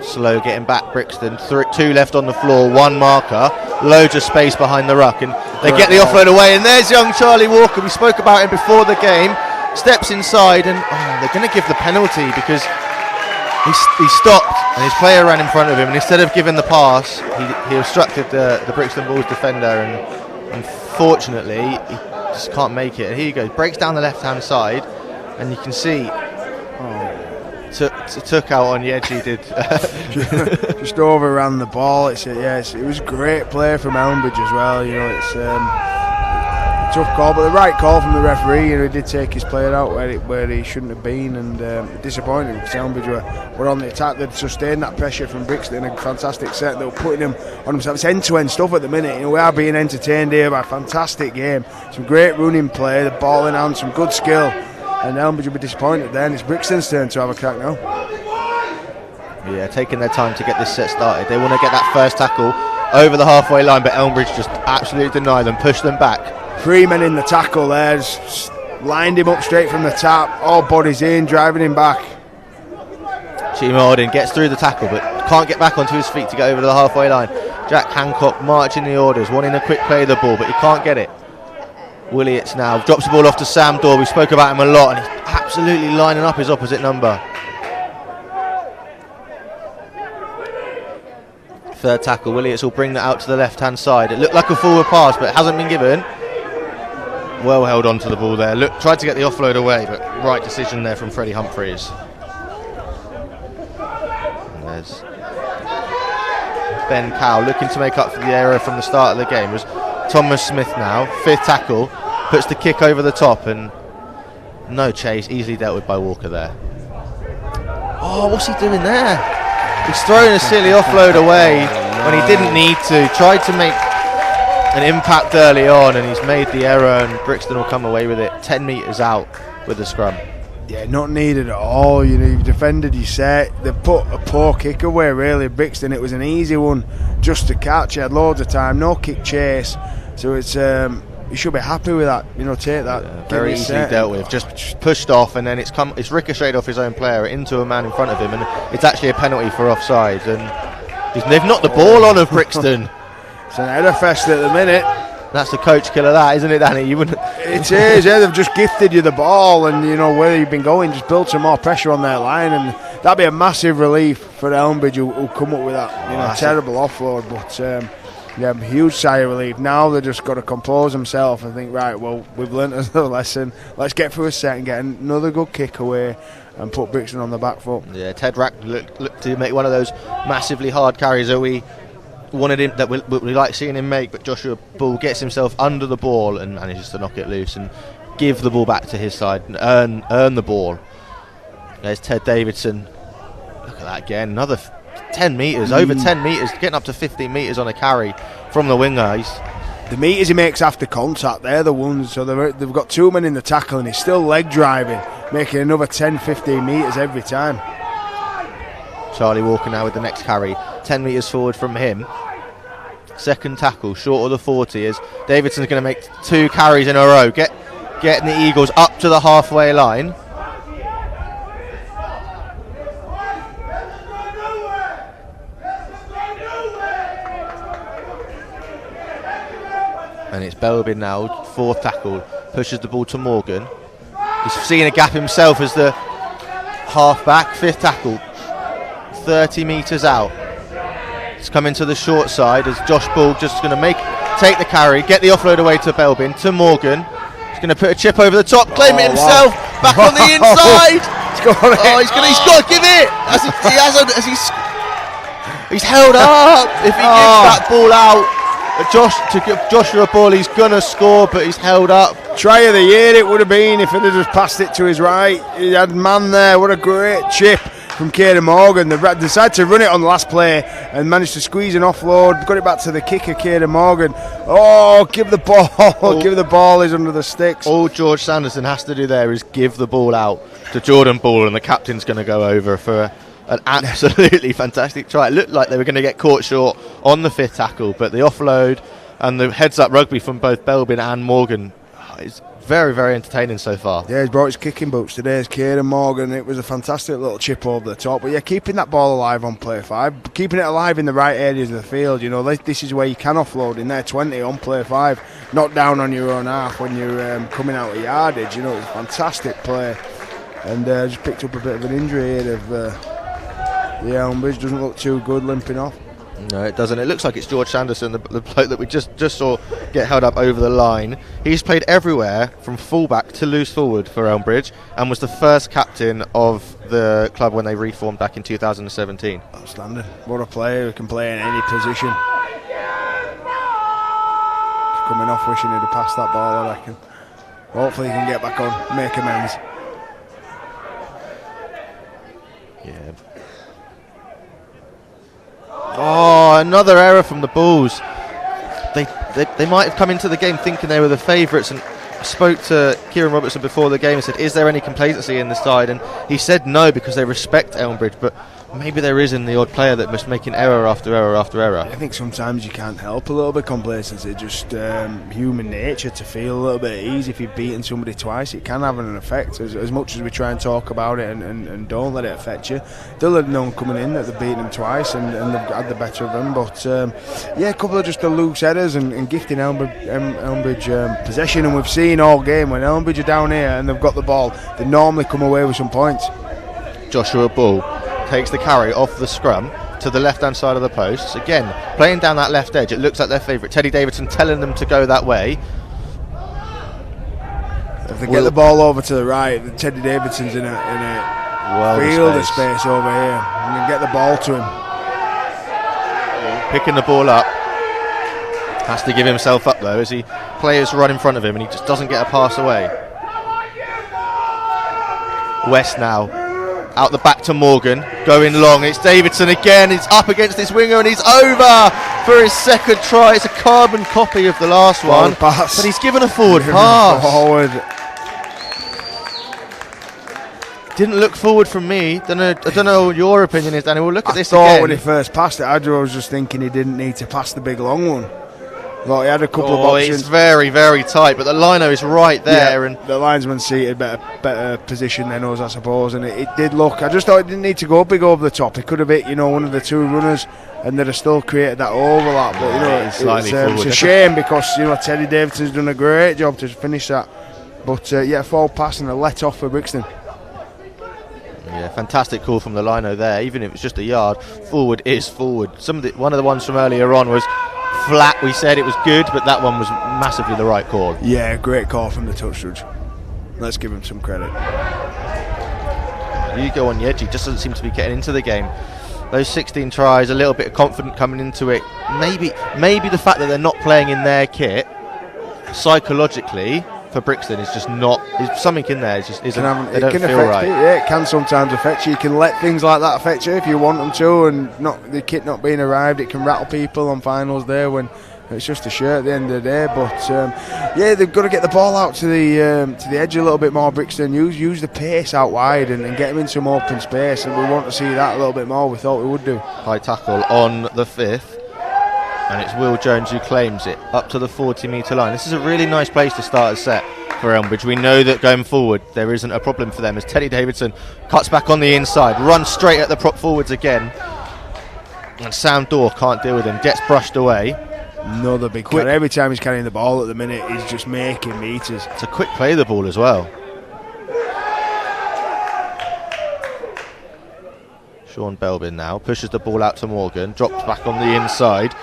Slow getting back, Brixton. 2 left on the floor, 1 marker, loads of space behind the ruck, and they get the offload away, and there's young Charlie Walker. We spoke about him before the game. Steps inside, and they're going to give the penalty because he stopped and his player ran in front of him, and instead of giving the pass, he obstructed the Brixton Bulls defender, and unfortunately he just can't make it. And here you go, breaks down the left hand side, and you can see took out on Yedge, he did. Just overran the ball. It was a great play from Elmbridge as well. It's a tough call, but the right call from the referee. He did take his player out where he shouldn't have been, and disappointing because Elmbridge were on the attack. They'd sustained that pressure from Brixton, a fantastic set. They were putting him on themselves. It's end-to-end stuff at the minute. We are being entertained here by a fantastic game. Some great running play, the ball in hand, some good skill. And Elmbridge will be disappointed then. It's Brixton's turn to have a crack now. Yeah, taking their time to get this set started. They want to get that first tackle over the halfway line, but Elmbridge just absolutely deny them, push them back. 3 men in the tackle there, just lined him up straight from the top, all bodies in, driving him back. Cheemaldin gets through the tackle, but can't get back onto his feet to get over the halfway line. Jack Hancock marching the orders, wanting a quick play of the ball, but he can't get it. Willits now drops the ball off to Sam Dorr. We spoke about him a lot, and he's absolutely lining up his opposite number. Third tackle, Willits will bring that out to the left hand side. It looked like a forward pass, but it hasn't been given. Well held on to the ball there. Tried to get the offload away, but right decision there from Freddie Humphreys. And there's Ben Cow looking to make up for the error from the start of the game. It was Thomas Smith now, 5th tackle, puts the kick over the top, and no chase, easily dealt with by Walker there. Oh, what's he doing there? He's throwing a silly offload away when he didn't need to. Tried to make an impact early on, and he's made the error, and Brixton will come away with it 10 metres out with the scrum. Yeah, not needed at all. You've defended your set. They put a poor kick away, really. Brixton, it was an easy one just to catch. He had loads of time, no kick chase. So it's you should be happy with that. Take that. Yeah, very easily dealt with. Just pushed off, and then it's ricocheted off his own player into a man in front of him, and it's actually a penalty for offside. And they've knocked the ball on of Brixton. It's an header fest at the minute. That's the coach killer, that, isn't it, Danny? You wouldn't. It is. Yeah, they've just gifted you the ball, and where you've been going, just build some more pressure on their line, and that'd be a massive relief for Elmbridge who'll come up with that terrible offload. But huge sigh of relief. Now they've just got to compose themselves and think, right, well, we've learnt a lesson. Let's get through a set and get another good kick away and put Brixton on the back foot. Yeah, Ted Rack looked to make one of those massively hard carries that we wanted him, that we like seeing him make, but Joshua Bull gets himself under the ball and manages to knock it loose and give the ball back to his side and earn the ball. There's Ted Davidson. Look at that again, another 10 metres, over 10 metres, getting up to 15 metres on a carry from the winger. The metres he makes after contact, they're the ones. So they've got 2 men in the tackle, and he's still leg driving, making another 10-15 metres every time. Charlie Walker now with the next carry, 10 metres forward from him. Second tackle, short of the 40, as Davidson's going to make 2 carries in a row, getting the Eagles up to the halfway line. And it's Belbin now, 4th tackle, pushes the ball to Morgan. He's seeing a gap himself as the half-back, 5th tackle, 30 metres out. It's coming to the short side as Josh Bull just going to take the carry, get the offload away to Belbin, to Morgan. He's going to put a chip over the top, claim it himself, back on the inside. He's got to give it. He's held up. If he gives that ball out, Joshua Ball, he's gonna score, but he's held up. Try of the year it would have been if he'd have just passed it to his right. He had man there. What a great chip from Kieran Morgan. They decided to run it on the last play and managed to squeeze an offload. Got it back to the kicker, Kieran Morgan. Oh, give the ball. Give the ball. He's under the sticks. All George Sanderson has to do there is give the ball out to Jordan Ball, and the captain's going to go over for an absolutely fantastic try. It looked like they were going to get caught short on the 5th tackle, but the offload and the heads-up rugby from both Belbin and Morgan is very, very entertaining so far. Yeah, he's brought his kicking boots today, as Kieran Morgan. It was a fantastic little chip over the top. But yeah, keeping that ball alive on play 5, keeping it alive in the right areas of the field. This is where you can offload in there 20 on play 5, not down on your own half when you're coming out of yardage. It's a fantastic play. And just picked up a bit of an injury here. the Elmbridge. Doesn't look too good, limping off. No, it doesn't. It looks like it's George Sanderson, the bloke that we just saw get held up over the line. He's played everywhere from fullback to loose forward for Elmbridge and was the first captain of the club when they reformed back in 2017. Outstanding. What a player who can play in any position. Coming off wishing he'd have passed that ball, I reckon. Hopefully he can get back on, make amends. Yeah. Oh, another error from the Bulls. They might have come into the game thinking they were the favourites, and I spoke to Kieran Robertson before the game and said, is there any complacency in the side? And he said no, because they respect Elmbridge, but maybe there is in the odd player that must making error after error after error. I think sometimes you can't help a little bit complacency, just human nature to feel a little bit at ease. If you've beaten somebody twice, it can have an effect. As much as we try and talk about it and don't let it affect you, they'll have known coming in that they've beaten them twice and they've had the better of them. But yeah, a couple of just the loose headers and gifting Elmbridge possession, and we've seen all game when Elmbridge are down here and they've got the ball, they normally come away with some points. Joshua Bull takes the carry off the scrum to the left hand side of the posts. Again, playing down that left edge, it looks like their favourite. Teddy Davidson telling them to go that way. If they get the ball over to the right, Teddy Davidson's in a field of space over here. And you get the ball to him. Picking the ball up. Has to give himself up though, as players run in front of him and he just doesn't get a pass away. West now. Out the back to Morgan, going long. It's Davidson again. It's up against this winger and he's over for his second try. It's a carbon copy of the last one, but he's given a forward pass. Didn't look forward from me. I don't know what your opinion is, Danny. We'll look at this again. I thought when he first passed it, I was just thinking he didn't need to pass the big long one. Well, he had a couple of options. It's very, very tight, but the lino is right there, and the linesman seated better position than us, I suppose. And it did look. I just thought it didn't need to go big over the top. He could have hit, one of the two runners, and they'd have still created that overlap. But it's a shame because Teddy Davidson's done a great job to finish that. But forward pass and a let off for Brixton. Yeah, fantastic call from the lino there. Even if it's just a yard, forward is forward. One of the ones from earlier on was flat. We said it was good, but that one was massively the right call. Yeah, great call from the touch judge. Let's give him some credit. You go on the edge, he just doesn't seem to be getting into the game. Those 16 tries, a little bit of confidence coming into it. Maybe the fact that they're not playing in their kit psychologically for Brixton is just not. There's something in there. It just isn't. They don't feel right. Yeah, it can sometimes affect you. You can let things like that affect you if you want them to, and the kit not being arrived, it can rattle people on finals day when it's just a shirt at the end of the day. But they've got to get the ball out to the edge a little bit more. Brixton use the pace out wide and get them in some open space, and we want to see that a little bit more. We thought we would do. High tackle on the 5th. And it's Will Jones who claims it up to the 40-metre line. This is a really nice place to start a set for Elmbridge. We know that going forward there isn't a problem for them as Teddy Davidson cuts back on the inside, runs straight at the prop forwards again, and Sam Dorr can't deal with him, gets brushed away. Another big quick. Every time he's carrying the ball at the minute, he's just making meters. It's a quick play of the ball as well. Sean Belbin now pushes the ball out to Morgan, drops back on the inside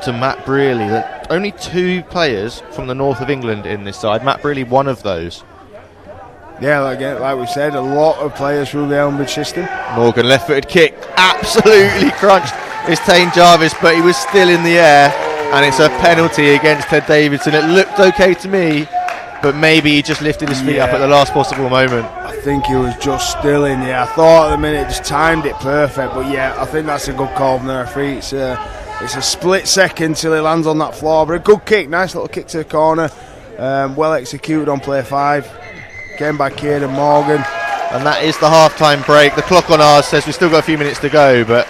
to Matt Brearley. Only 2 players from the north of England in this side. Matt Brearley, one of those. Yeah, like we said, a lot of players through the Elmbridge system. Morgan left-footed kick, absolutely crunched. It's Tane Jarvis, but he was still in the air, and it's a penalty against Ted Davidson. It looked okay to me, but maybe he just lifted his feet up at the last possible moment. I think he was just still in the air. I thought at the minute just timed it perfect, but I think that's a good call from the referee. It's a split second till he lands on that floor, but a good kick, nice little kick to the corner, well executed on play 5, came by Kieran Morgan. And that is the half-time break. The clock on ours says we've still got a few minutes to go, but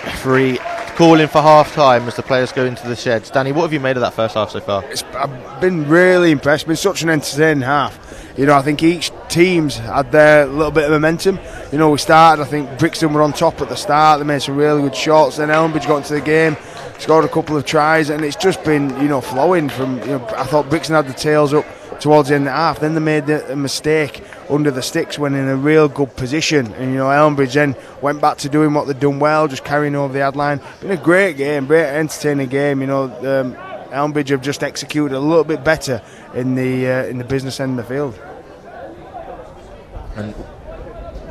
referee calling for half-time as the players go into the sheds. Danny, what have you made of that first half so far? I've been really impressed. It's been such an entertaining half. I think each team's had their little bit of momentum. We started, I think Brixton were on top at the start. They made some really good shots. Then Elmbridge got into the game, scored a couple of tries, and it's just been, flowing from, I thought Brixton had the tails up towards the end of the half. Then they made a mistake under the sticks when in a real good position. And Elmbridge then went back to doing what they'd done well, just carrying over the ad line. Been a great game, great entertaining game. Elmbridge have just executed a little bit better in the business end of the field. And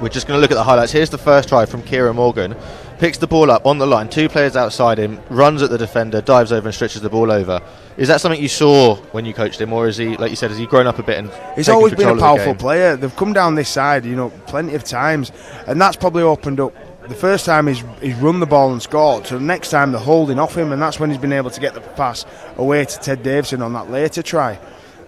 we're just going to look at the highlights. Here's the first try from Kieran Morgan. Picks the ball up on the line, 2 players outside him, runs at the defender, dives over and stretches the ball over. Is that something you saw when you coached him, or is he, like you said, has he grown up a bit and he's always been a powerful player? They've come down this side, plenty of times, and that's probably opened up. The first time he's run the ball and scored, so the next time they're holding off him, and that's when he's been able to get the pass away to Ted Davidson on that later try.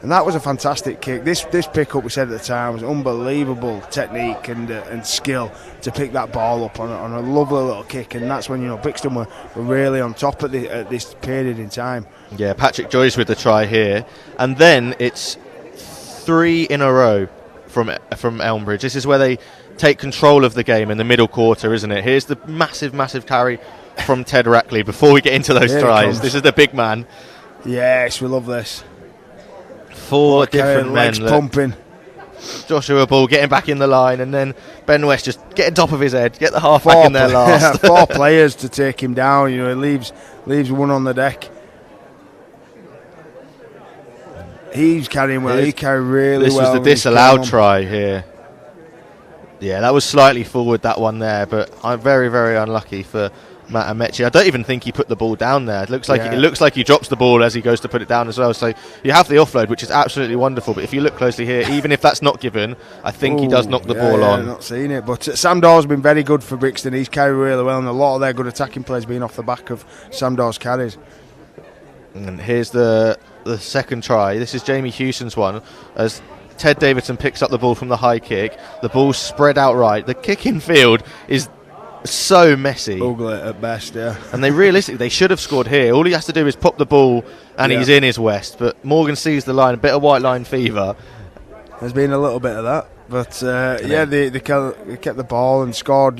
And that was a fantastic kick. This pick-up, we said at the time, was unbelievable technique and skill to pick that ball up on a lovely little kick. And that's when Brixton were really on top at this period in time. Yeah, Patrick Joyce with the try here, and then it's 3 in a row from Elmbridge. This is where they take control of the game in the middle quarter, isn't it? Here's the massive carry from Ted Rackley. Before we get into those tries, this is the big man. Yes, we love this. 4 different legs men. Pumping. Joshua Ball getting back in the line, and then Ben West just getting top of his head, get the half back in there last. 4 players to take him down. He leaves one on the deck. He's carrying well. He carried really well. This was the disallowed try here. Yeah, that was slightly forward, that one there, but I'm very, very unlucky for Matt Amechi. I don't even think he put the ball down there. It looks like he drops the ball as he goes to put it down as well. So you have the offload, which is absolutely wonderful. But if you look closely here, even if that's not given, I think he does knock the ball on. I'm not seeing it. But Sam Dawes has been very good for Brixton. He's carried really well, and a lot of their good attacking plays being off the back of Sam Dawes' carries. And here's the second try. This is Jamie Hewson's one. As Ted Davidson picks up the ball from the high kick, the ball's spread out right. The kick in field is so messy, ugly at best, yeah. And they should have scored here. All he has to do is pop the ball and he's in his West. But Morgan sees the line, a bit of white line fever. There's been a little bit of that, but they kept the ball and scored.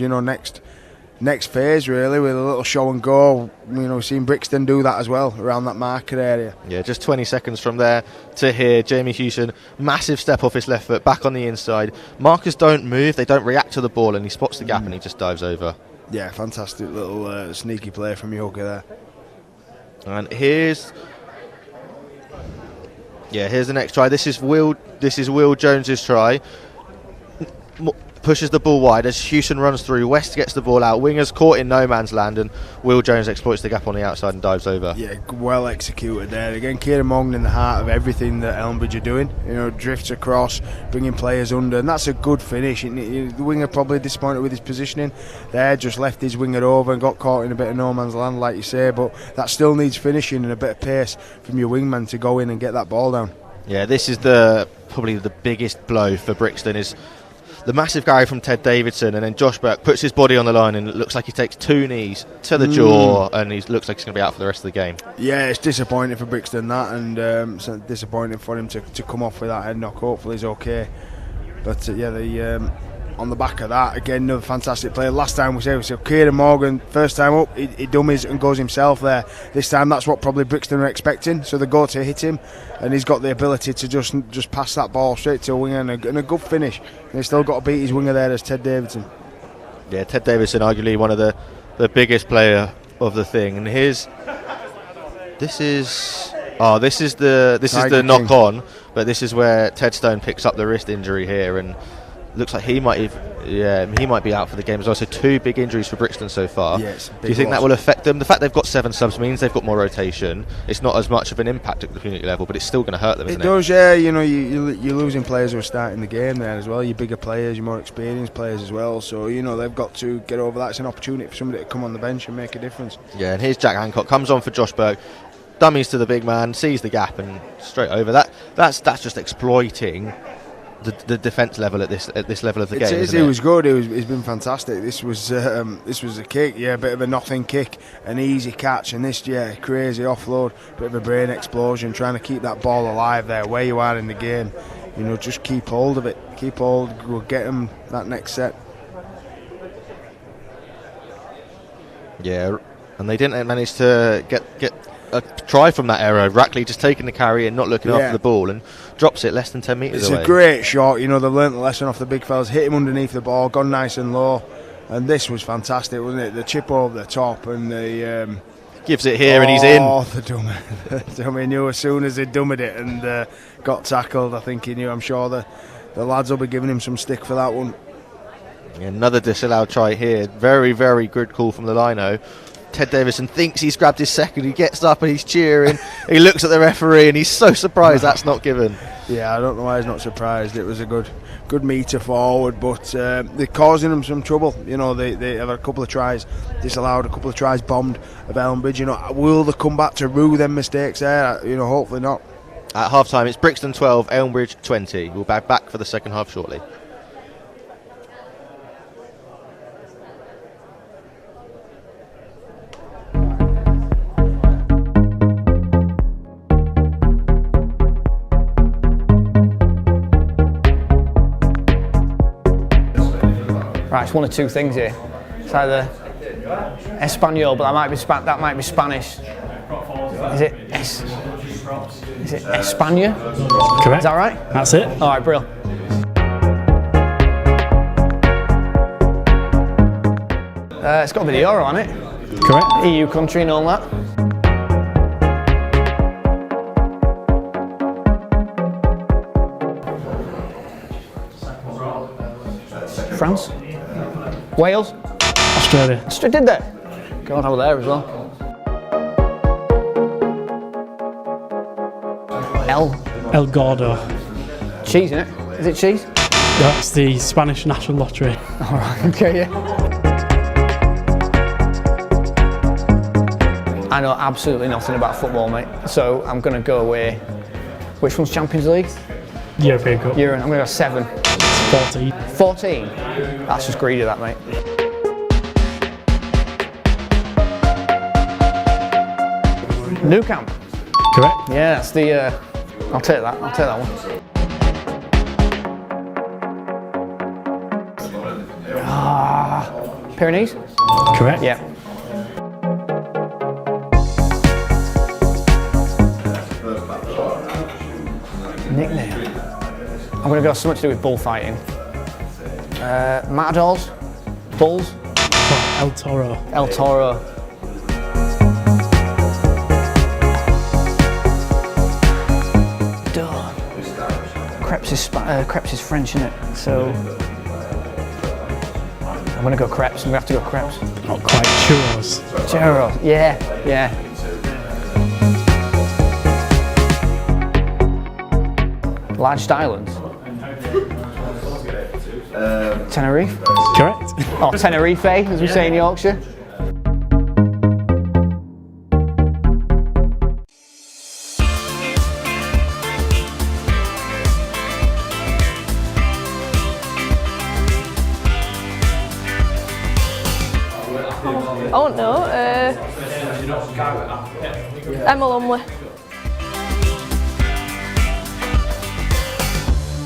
Next phase really with a little show and go. We've seen Brixton do that as well around that market area. Yeah, just 20 seconds from there to here. Jamie Hewson, massive step off his left foot, back on the inside. Markers don't move, they don't react to the ball, and he spots the gap and he just dives over. Yeah, fantastic little sneaky play from Yoga there. And here's the next try. This is Will Jones's try. Pushes the ball wide as Hewson runs through. West gets the ball out. Wingers caught in no man's land, and Will Jones exploits the gap on the outside and dives over. Yeah, well executed there. Again, Kieran Morgan in the heart of everything that Elmbridge are doing. Drifts across, bringing players under, and that's a good finish. The winger probably disappointed with his positioning there, just left his winger over and got caught in a bit of no man's land, like you say, but that still needs finishing and a bit of pace from your wingman to go in and get that ball down. Yeah, this is probably the biggest blow for Brixton, is the massive carry from Ted Davidson, and then Josh Burke puts his body on the line and it looks like he takes 2 knees to the jaw, and he looks like he's going to be out for the rest of the game. Yeah, it's disappointing for Brixton that, and it's disappointing for him to come off with that head knock. Hopefully he's okay. But on the back of that, again, another fantastic play. Last time we said Kieran Morgan, first time up, he dummies and goes himself there. This time that's what probably Brixton are expecting, so they go to hit him, and he's got the ability to just pass that ball straight to a winger, and a good finish. And he's still got to beat his winger there as Ted Davidson. Yeah, Ted Davidson, arguably one of the biggest player of the thing. And this is the knock on, but this is where Ted Stone picks up the wrist injury here, and looks like he might be out for the game as well. So 2 big injuries for Brixton so far. Yes. Do you think that will affect them? The fact they've got 7 subs means they've got more rotation. It's not as much of an impact at the community level, but it's still going to hurt them, isn't it? It does, yeah. You're losing players who are starting the game there as well. You're bigger players, you're more experienced players as well. So they've got to get over that. It's an opportunity for somebody to come on the bench and make a difference. Yeah, and here's Jack Hancock, comes on for Josh Burke, dummies to the big man, sees the gap and straight over. That's just exploiting the defence level at this level of the game. It was good. He's been fantastic. This was a kick, a bit of a nothing kick, an easy catch, and this crazy offload, bit of a brain explosion, trying to keep that ball alive there where you are in the game. Just keep hold of it. Keep hold. We'll get him that next set. Yeah, and they didn't manage to get a try from that error. Rackley just taking the carry and not looking after the ball and drops it less than 10 metres away. It's a great shot. You know, they've learnt the lesson off the big fellas. Hit him underneath the ball, gone nice and low, and this was fantastic, wasn't it? The chip over the top and the gives it here and he's in. Oh, the dummy! The dummy knew as soon as he'd dummied it and got tackled. I think he knew. I'm sure the lads will be giving him some stick for that one. Another disallowed try here. Very, very good call from the lino. Ted Davison thinks he's grabbed his second. He gets up and he's cheering. He looks at the referee and he's so surprised that's not given. Yeah, I don't know why he's not surprised. It was a good meter forward, but they're causing them some trouble. You know, they have a couple of tries disallowed, a couple of tries bombed of Elmbridge. You know, will they come back to rue them mistakes there? You know, hopefully not. At half time, it's Brixton 12, Elmbridge 20. We'll be back for the second half shortly. Right, it's one of two things here. It's either Espanol, but that might be Spanish. Is it España? Correct. Is that right? That's it. All right, brill. It's got to be the Euro, hasn't it? Correct. EU country and all that. France? Wales? Australia. Did they? God, over there as well. El Gordo. Cheese, isn't it? Is it cheese? That's the Spanish National Lottery. All right, okay, yeah. I know absolutely nothing about football, mate. So I'm going to go away. Which one's Champions League? European Cup. I'm going to go 7. 14. 14? That's just greedy, that, mate. Nou Camp. Correct. Yeah, that's the. I'll take that one. Pyrenees? Correct. Yeah. Nickname. I'm going to go something to do with bullfighting. Matadors? Bulls? El Toro. El Toro. Duh. Crepes is French, isn't it? So I'm going to go crepes. I'm going to have to go crepes. Not quite churros. Churros. Yeah. Largest islands? Tenerife? Correct. Oh, Tenerife, as we say in Yorkshire. I don't know. Emma Lumley.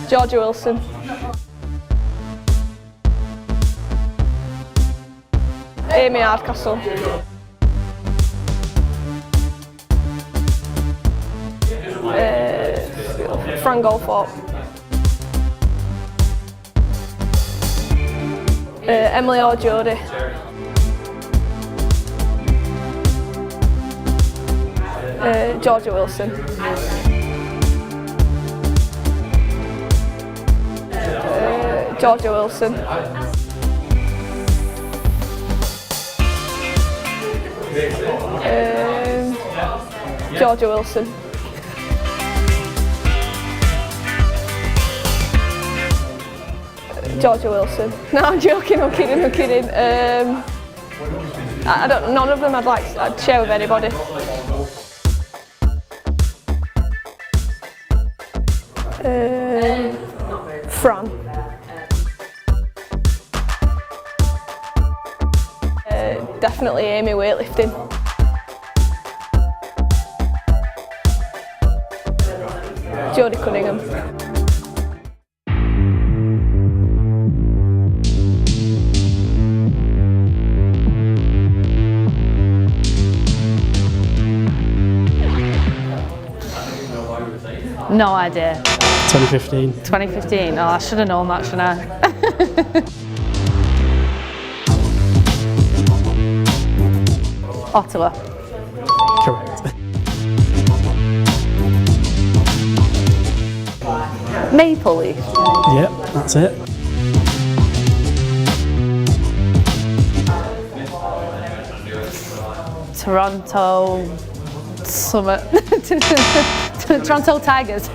Georgia Wilson. Amy Hardcastle. Fran Goldthorpe. Emily or Jodie. Georgia Wilson. Georgia Wilson. Georgia Wilson. Georgia Wilson. No, I'm joking, I'm kidding. I don't. None of them I'd share with anybody. Fran. Definitely Amy weightlifting. Jodie Cunningham. No idea. 2015. 2015. Oh, I should have known that, shouldn't I? Ottawa. Correct. Maple Leaf. Yep, that's it. Toronto. Summit. Toronto Tigers.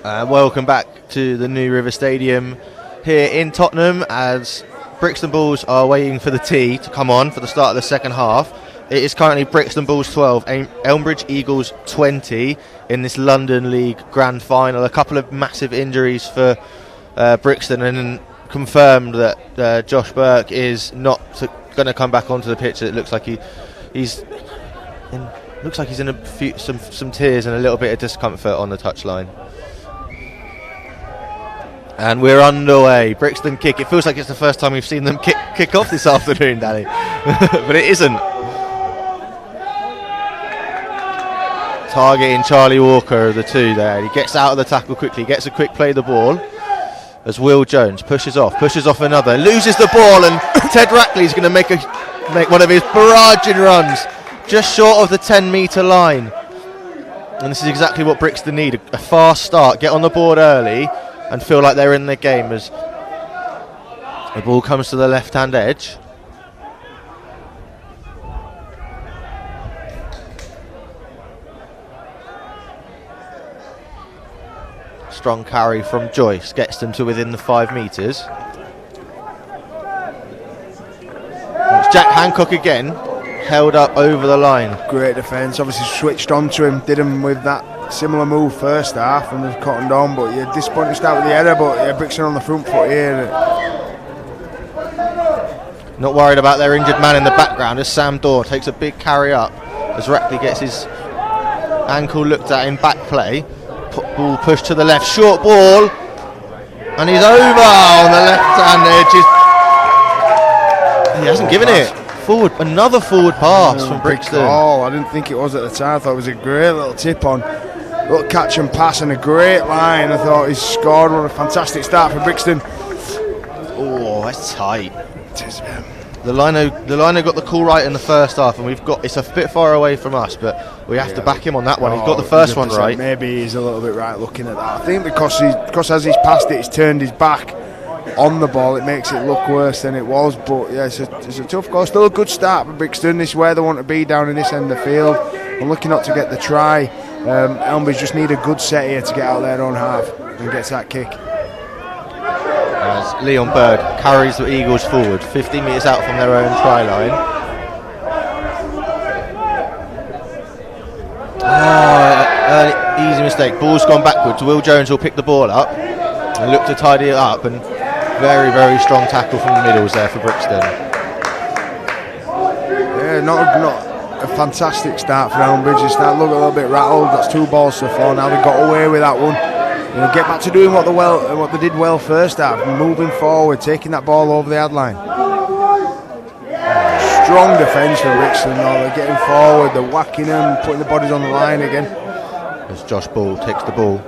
Welcome back to the New River Stadium here in Tottenham as Brixton Bulls are waiting for the tee to come on for the start of the second half. It is currently Brixton Bulls 12, Elmbridge Eagles 20 in this London League Grand Final. A couple of massive injuries for Brixton, and confirmed that Josh Burke is not going to come back onto the pitch. It looks like he's in some tears and a little bit of discomfort on the touchline. And we're underway. Brixton kick. It feels like it's the first time we've seen them kick off this afternoon, Danny. But it isn't. Targeting Charlie Walker, the two there. He gets out of the tackle quickly, gets a quick play the ball. As Will Jones pushes off another, loses the ball, and Ted Rackley's going to make one of his barraging runs just short of the 10-metre line. And this is exactly what Brixton need, a fast start, get on the board early and feel like they're in the game as the ball comes to the left-hand edge. Strong carry from Joyce gets them to within the 5 metres. It's Jack Hancock again, held up over the line. Great defence, obviously switched on to him, did him with that similar move first half and they've cottoned on, but you're disappointed to start with the header, but Brixton on the front foot here. Not worried about their injured man in the background as Sam Dorr takes a big carry up as Rackley gets his ankle looked at in back play. Ball pushed to the left, short ball, and he's over on the left-hand edge. He hasn't given it. Forward, another forward pass from Brixton. I didn't think it was at the time. I thought it was a great little tip on, little catch and pass and a great line. I thought he scored. What a fantastic start for Brixton. Oh, that's tight. The lino got the call right in the first half, and it's a bit far away from us, but we have to back him on that one. He's got the first one right. Maybe he's a little bit right looking at that. I think because as he's passed it, he's turned his back on the ball, it makes it look worse than it was. But yeah, it's a tough goal. Still a good start for Brixton. This is where they want to be, down in this end of the field. I'm looking not to get the try. Elmbridge just need a good set here to get out their own half and gets that kick. As Leon Bird carries the Eagles forward, 15 metres out from their own try line. Easy mistake. Ball's gone backwards. Will Jones will pick the ball up and look to tidy it up, and very, very strong tackle from the middles there for Brixton. Yeah, not a fantastic start for Elmbridge. They start looking a little bit rattled. That's 2 balls so far now. They got away with that one. Get back to doing what they did well first half, moving forward, taking that ball over the ad line. Strong defence from Brixton though. They're getting forward, they're whacking them, putting the bodies on the line again. As Josh Ball takes the ball.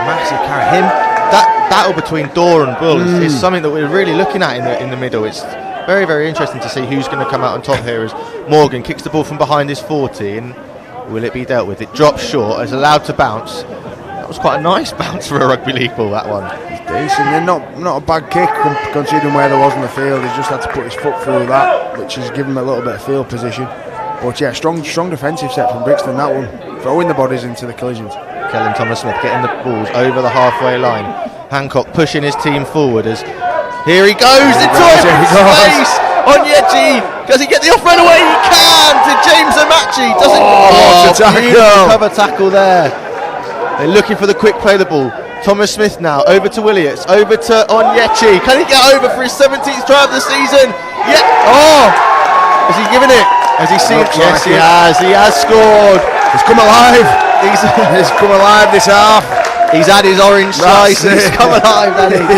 Massive carry. That battle between Dorr and Bull is something that we're really looking at in the middle. It's very, very interesting to see who's going to come out on top here as Morgan kicks the ball from behind his 40, and will it be dealt with? It drops short, is allowed to bounce. That was quite a nice bounce for a rugby league ball, that one. It's decent, and not a bad kick considering where there was in the field. He's just had to put his foot through that, which has given him a little bit of field position. But yeah, strong defensive set from Brixton, that one. Throwing the bodies into the collisions. Kellen Thomas-Smith getting the balls over the halfway line. Hancock pushing his team forward as here he goes into space. Onyechi, does he get the off run away? He can to James Amachi. Beautiful cover tackle there. They're looking for the quick play the ball. Thomas Smith now over to Williams, over to Onyechi. Can he get over for his 17th try of the season? Yeah. Oh, has he given it? Has he seen? Yes, he has. He has scored. He's come alive. He's come alive this half. He's had his orange slice and he's come alive, hasn't he?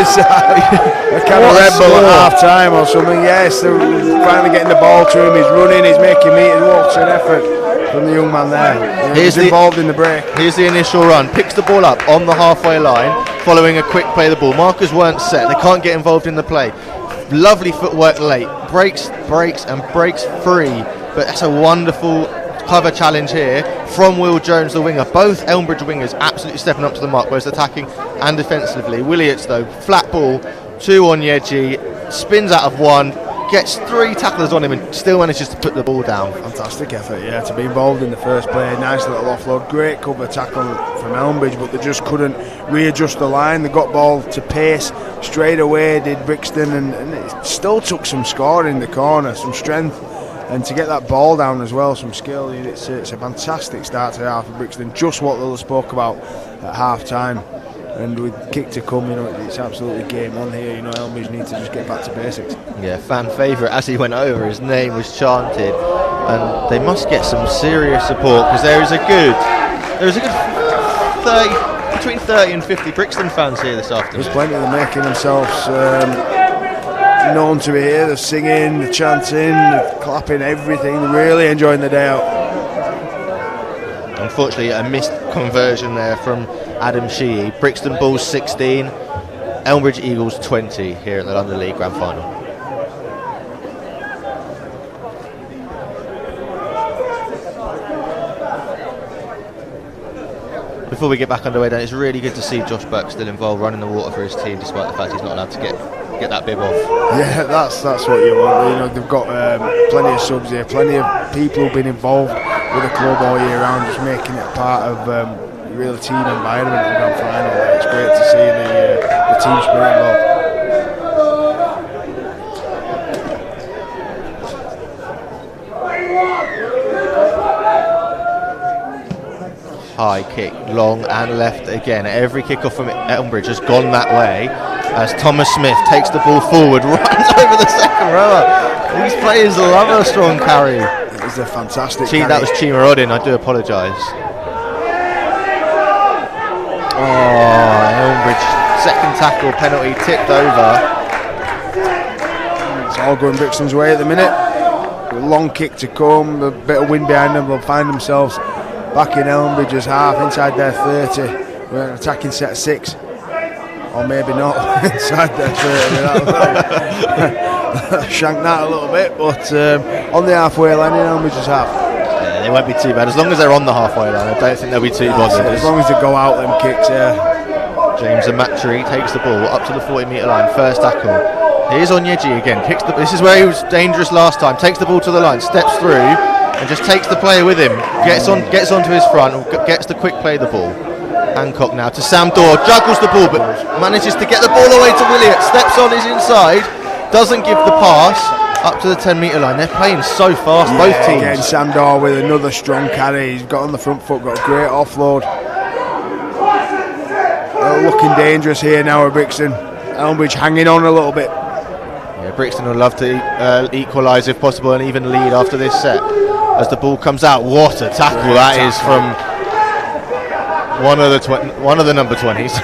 A kind of Red Bull at half time or something. Yes, they're finally getting the ball to him. He's running, he's making meters. What an effort from the young man there. He's involved in the break. Here's the initial run. Picks the ball up on the halfway line, following a quick play of the ball. Markers weren't set. They can't get involved in the play. Lovely footwork late. Breaks free. But that's a wonderful clever challenge here from Will Jones, the winger. Both Elmbridge wingers absolutely stepping up to the mark, both attacking and defensively. Williots though, flat ball to Onyeji, spins out of one, gets 3 tacklers on him and still manages to put the ball down. Fantastic effort, yeah, to be involved in the first play. Nice little offload, great cover tackle from Elmbridge, but they just couldn't readjust the line. They got ball to pace straight away, did Brixton, and it still took some scoring in the corner, some strength. And to get that ball down as well, some skill. It's a fantastic start to the half of Brixton, just what Lilla spoke about at half time. And with kick to come, it's absolutely game on here. Elmbridge need to just get back to basics. Yeah, fan favourite as he went over, his name was chanted, and they must get some serious support because there is a good 30, between 30 and 50 Brixton fans here this afternoon. There's plenty of them making themselves known to be here. They're singing, they're chanting, they're clapping, everything. They're really enjoying the day out. Unfortunately, a missed conversion there from Adam Sheehy. Brixton Bulls 16, Elmbridge Eagles 20 here at the London League Grand Final. Before we get back underway then, it's really good to see Josh Burke still involved, running the water for his team despite the fact he's not allowed to get that bib off. Yeah, that's what you want. They've got plenty of subs here, plenty of people who've been involved with the club all year round, just making it part of the real team environment in the Grand Final. It's great to see the team spirit involved. High kick, long and left again. Every kickoff from Elmbridge has gone that way as Thomas Smith takes the ball forward, runs over the second rower. These players love a strong carry. It was a fantastic carry. That was Chima Rodin, I do apologise. Oh, Elmbridge, second tackle, penalty, tipped over. It's all going Brixton's way at the minute. A long kick to come, a bit of wind behind them, they'll find themselves back in Elmbridge's half, inside their 30. We're attacking set 6. Or maybe not, inside their 30. That'll shank that a little bit, but on the halfway line in Elmbridge's half. Yeah, they won't be too bad. As long as they're on the halfway line, I don't think they'll be too bothered. As long as they go out them kicks, yeah. James Amatri takes the ball up to the 40-metre line, first tackle. Here's Onyeji again, this is where he was dangerous last time, takes the ball to the line, steps through, and just takes the player with him, gets onto his front, gets the quick play the ball. Hancock now to Sam Dorr, juggles the ball but manages to get the ball away to Willett, steps on his inside, doesn't give the pass up to the 10-metre line. They're playing so fast, both teams. Again, Sam Dorr with another strong carry, he's got on the front foot, got a great offload. They're looking dangerous here now at Brixton. Elmbridge hanging on a little bit. Yeah, Brixton would love to equalise if possible and even lead after this set. As the ball comes out, what a tackle that is from one of the number 20s.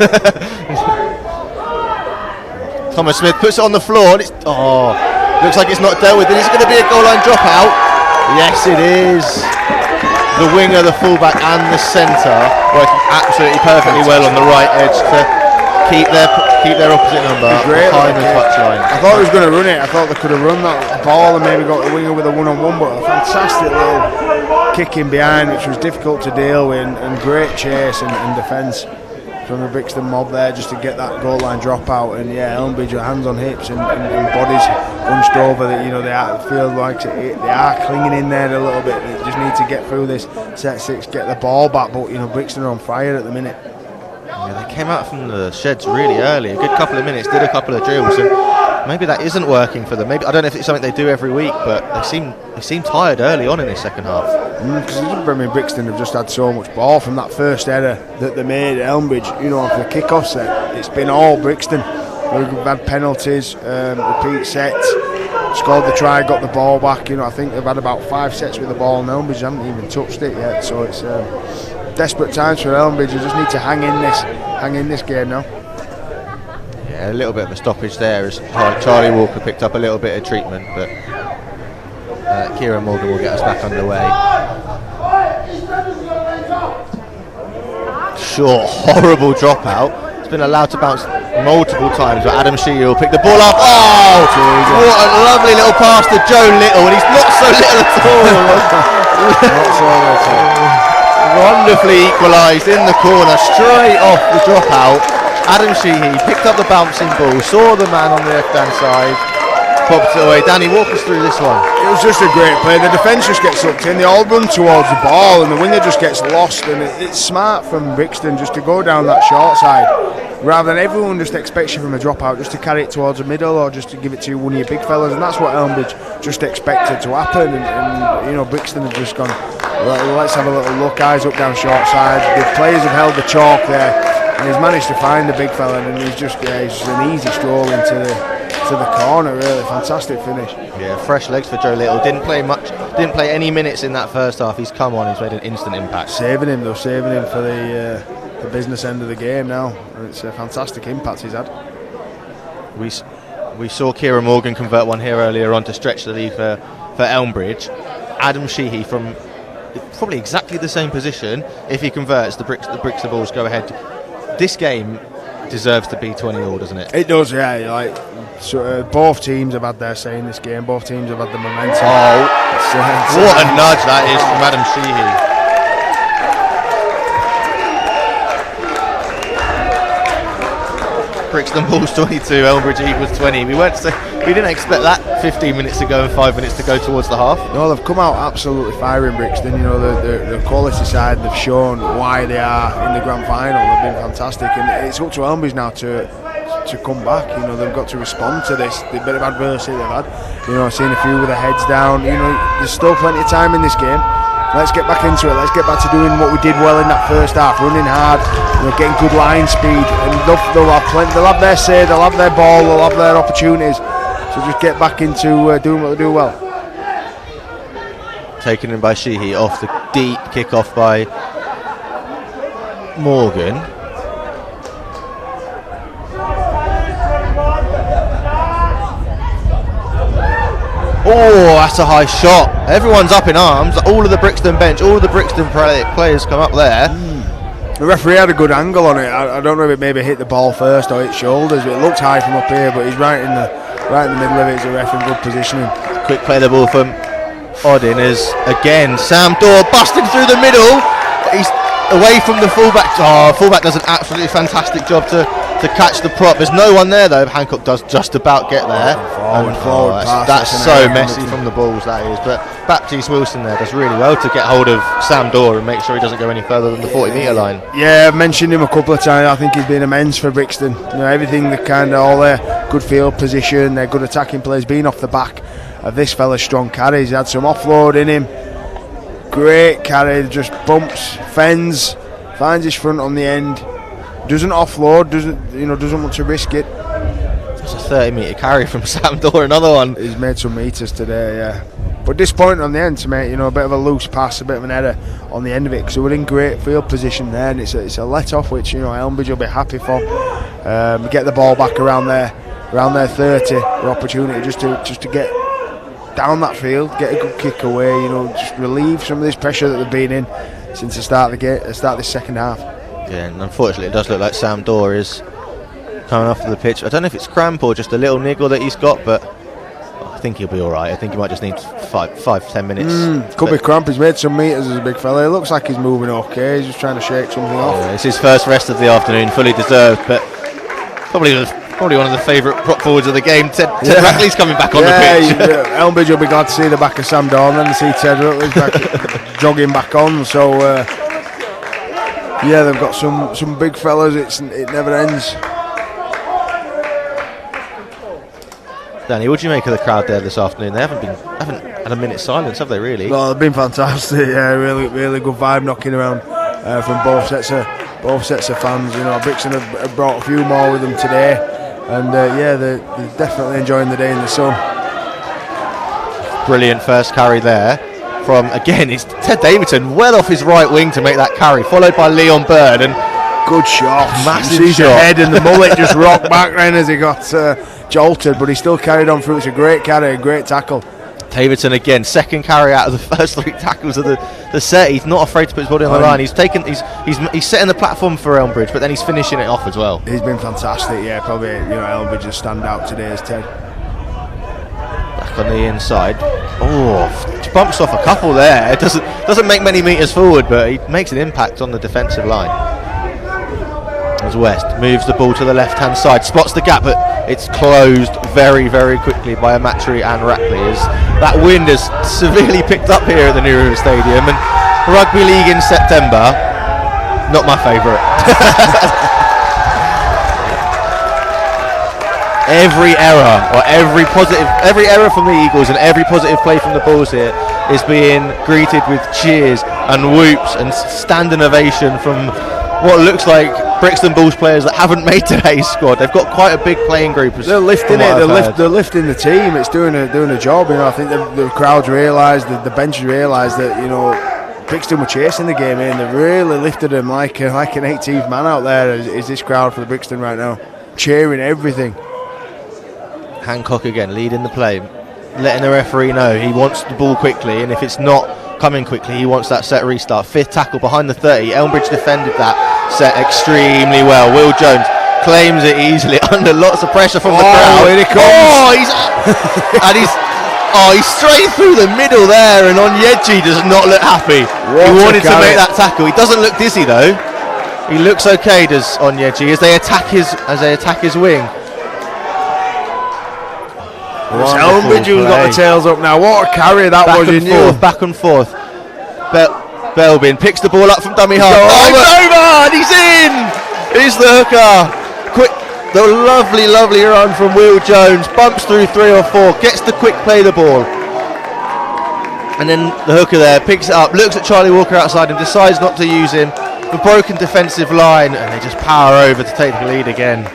Thomas Smith puts it on the floor and looks like it's not dealt with. Is it going to be a goal line dropout? Yes, it is. The winger, the fullback and the centre working absolutely perfectly well on the right edge to keep their opposite number behind the touchline. I thought he was going to run it. I thought they could have run that ball and maybe got the winger with a one-on-one, but a fantastic little kick in behind, which was difficult to deal with, and great chase and defence from the Brixton mob there just to get that goal line drop out. And yeah, Elmbridge are hands on hips and bodies hunched over. That they feel like they are clinging in there a little bit. They just need to get through this set 6, get the ball back. But Brixton are on fire at the minute. Yeah, they came out from the sheds really early, a good couple of minutes, did a couple of drills, and maybe that isn't working for them. Maybe I don't know if it's something they do every week, but they seem tired early on in this second half. Because Brixton have just had so much ball from that first error that they made at Elmbridge. For the kick-off set, it's been all Brixton. We've had penalties, repeat sets, scored the try, got the ball back. I think they've had about 5 sets with the ball, and Elmbridge haven't even touched it yet. So it's desperate times for Elmbridge. They just need to hang in this hang in this game now. Yeah, a little bit of a stoppage there as Charlie Walker picked up a little bit of treatment, but Kieran Morgan will get us back underway. Sure, horrible dropout. It's been allowed to bounce multiple times, but Adam Sheehy will pick the ball up. Oh, what a lovely little pass to Joe Little, and he's not so little at all. Not so little. Wonderfully equalised in the corner, straight off the dropout. Adam Sheehy picked up the bouncing ball, saw the man on the left-hand side, popped it away. Danny, walk us through this one. It was just a great play. The defence just gets sucked in. They all run towards the ball, and the winger just gets lost. And it's smart from Brixton just to go down that short side, rather than everyone just expects you from a dropout just to carry it towards the middle or just to give it to one of your big fellas. And that's what Elmbridge just expected to happen. And you know, Brixton have just gone, let's have a little look. Eyes up down short side. The players have held the chalk there, and he's managed to find the big fella. And he's just an easy stroll into the corner. Really fantastic finish. Yeah, fresh legs for Joe Little. Didn't play any minutes in that first half. He's come on. He's made an instant impact. Saving him for the business end of the game now. And it's a fantastic impact he's had. We saw Kieran Morgan convert one here earlier on to stretch the lead for Elmbridge. Adam Sheehy from probably exactly the same position. If he converts, the Brixton Bulls go ahead. This game deserves to be 20-all, doesn't it? It does, yeah. Both teams have had their say in this game. Both teams have had the momentum. Oh, what a nudge that is from Adam Sheehy. Brixton Bulls 22, Elmbridge equals 20. We didn't expect that 15 minutes to go and 5 minutes to go towards the half. No, they've come out absolutely firing, Brixton. You know, the quality side, they've shown why they are in the grand final. They've been fantastic, and it's up to Elmbridge now to come back. You know, they've got to respond to this. The bit of adversity they've had. You know, seeing a few with their heads down. You know, there's still plenty of time in this game. Let's get back into it. Let's get back to doing what we did well in that first half, running hard, you know, getting good line speed, and they'll have plenty. They'll have their say, they'll have their ball, they'll have their opportunities. So just get back into doing what they do well. Taken in by Sheehy off the deep kick-off by Morgan. Oh, that's a high shot. Everyone's up in arms. All of the Brixton bench, all of the Brixton players come up there. The referee had a good angle on it. I don't know if it maybe hit the ball first or hit shoulders. It looked high from up here, but he's right in the middle of it. He's a ref in good positioning. Quick play the ball from Odin as again Sam Dorr busting through the middle. He's away from the fullback. Oh, fullback does an absolutely fantastic job to catch the prop. There's no one there though. Hancock does just about get there. Forward that's so messy from the balls, that is. But Baptiste Wilson there does really well to get hold of Sam Dorr and make sure he doesn't go any further than the 40-metre line. Yeah, I've mentioned him a couple of times. I think he's been immense for Brixton. You know, everything, all their good field position, their good attacking plays, being off the back of this fella's strong carries. He had some offload in him. Great carry, just bumps, fends, finds his front on the end. Doesn't offload, doesn't want to risk it. It's a 30-metre carry from Sam Dorr, another one. He's made some meters today, yeah. But disappointing on the end to make, a bit of a loose pass, a bit of an error on the end of it, because we're in great field position there, and it's a let-off, which, Elmbridge will be happy for. Get the ball back around their 30, the opportunity just to get down that field, get a good kick away, just relieve some of this pressure that they've been in since the start of this second half. Yeah, and unfortunately it does look like Sam Dorr is coming off the pitch. I don't know if it's cramp or just a little niggle that he's got, but I think he'll be alright. I think he might just need 5-10 minutes. Could be cramp. He's made some meters as a big fella. It looks like he's moving okay. He's just trying to shake something off. Yeah, it's his first rest of the afternoon, fully deserved, but probably one of the favourite prop forwards of the game. Ted Rackley's coming back on the pitch. Elmbridge will be glad to see the back of Sam Dorr and see Ted Rackley's back jogging back on. So they've got some big fellas. It never ends. Danny, what do you make of the crowd there this afternoon? They haven't had a minute's silence, have they? Really? Well, they've been fantastic. Yeah, really, really good vibe knocking around from both sets of fans. Brixton have brought a few more with them today, and they're definitely enjoying the day in the sun. Brilliant first carry there from, again, it's Ted Davidson well off his right wing to make that carry, followed by Leon Bird, and good shot. Massive You see shot. the head and the mullet just rocked back then as he got jolted, but he still carried on through. It's a great carry, a great tackle. Davidson again, second carry out of the first 3 tackles of the set. He's not afraid to put his body on the line. He's setting the platform for Elmbridge, but then he's finishing it off as well. He's been fantastic. Yeah, probably Elmbridge's standout today is Ted. Back on the inside. Oh, bumps off a couple there. It doesn't make many metres forward, but he makes an impact on the defensive line. As West moves the ball to the left-hand side, spots the gap, but it's closed very, very quickly by Amatri and Rackley, as that wind has severely picked up here at the New River Stadium. And Rugby League in September, not my favourite. Every error from the Eagles and every positive play from the Bulls here is being greeted with cheers and whoops and standing ovation from what looks like Brixton Bulls players that haven't made today's squad. They've got quite a big playing group. They're lifting it. They're lifting the team. It's doing a job. I think the crowds realise, the benches realise that Brixton were chasing the game in. They really lifted them like an 18th man out there. Is this crowd for the Brixton right now, cheering everything. Hancock again leading the play, letting the referee know he wants the ball quickly, and if it's not coming quickly, he wants that set restart. 5th tackle behind the 30. Elmbridge defended that set extremely well. Will Jones claims it easily under lots of pressure from the crowd. Here he comes. He's straight through the middle there, and Onyeji does not look happy. He wanted to make that tackle. He doesn't look dizzy though. He looks okay, does Onyeji, as they attack his wing. Elmbridge who's got the tails up now. What a carry that was. Back and forth. Belbin picks the ball up from dummy half. It's over and he's in. He's the hooker. The lovely run from Will Jones. Bumps through 3 or 4. Gets the quick play the ball. And then the hooker there picks it up. Looks at Charlie Walker outside and decides not to use him. The broken defensive line, and they just power over to take the lead again.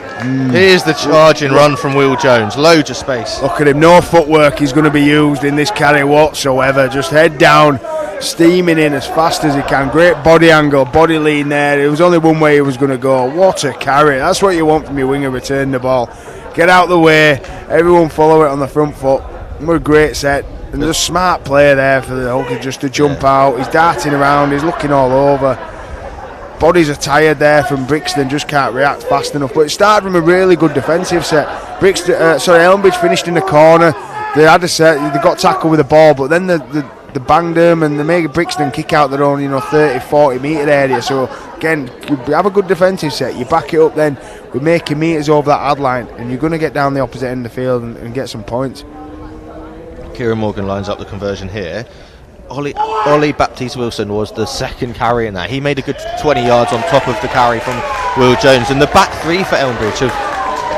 Here's the charging run from Will Jones. Loads of space. Look at him. No footwork is going to be used in this carry whatsoever. Just head down, steaming in as fast as he can. Great body angle, body lean there. It was only one way he was going to go. What a carry. That's what you want from your winger, return the ball. Get out the way. Everyone follow it on the front foot. What a great set. And there's a smart play there for the hooker just to jump out. He's darting around. He's looking all over. Bodies are tired there from Brixton, just can't react fast enough. But it started from a really good defensive set. Elmbridge finished in the corner. They had a set, they got tackled with the ball, but then they banged them and they made Brixton kick out their own 30, 40 metre area. So again, you have a good defensive set, you back it up then with making metres over that ad line, and you're going to get down the opposite end of the field and get some points. Kieran Morgan lines up the conversion here. Ollie Baptiste Wilson was the second carry in that. He made a good 20 yards on top of the carry from Will Jones. And the back 3 for Elmbridge have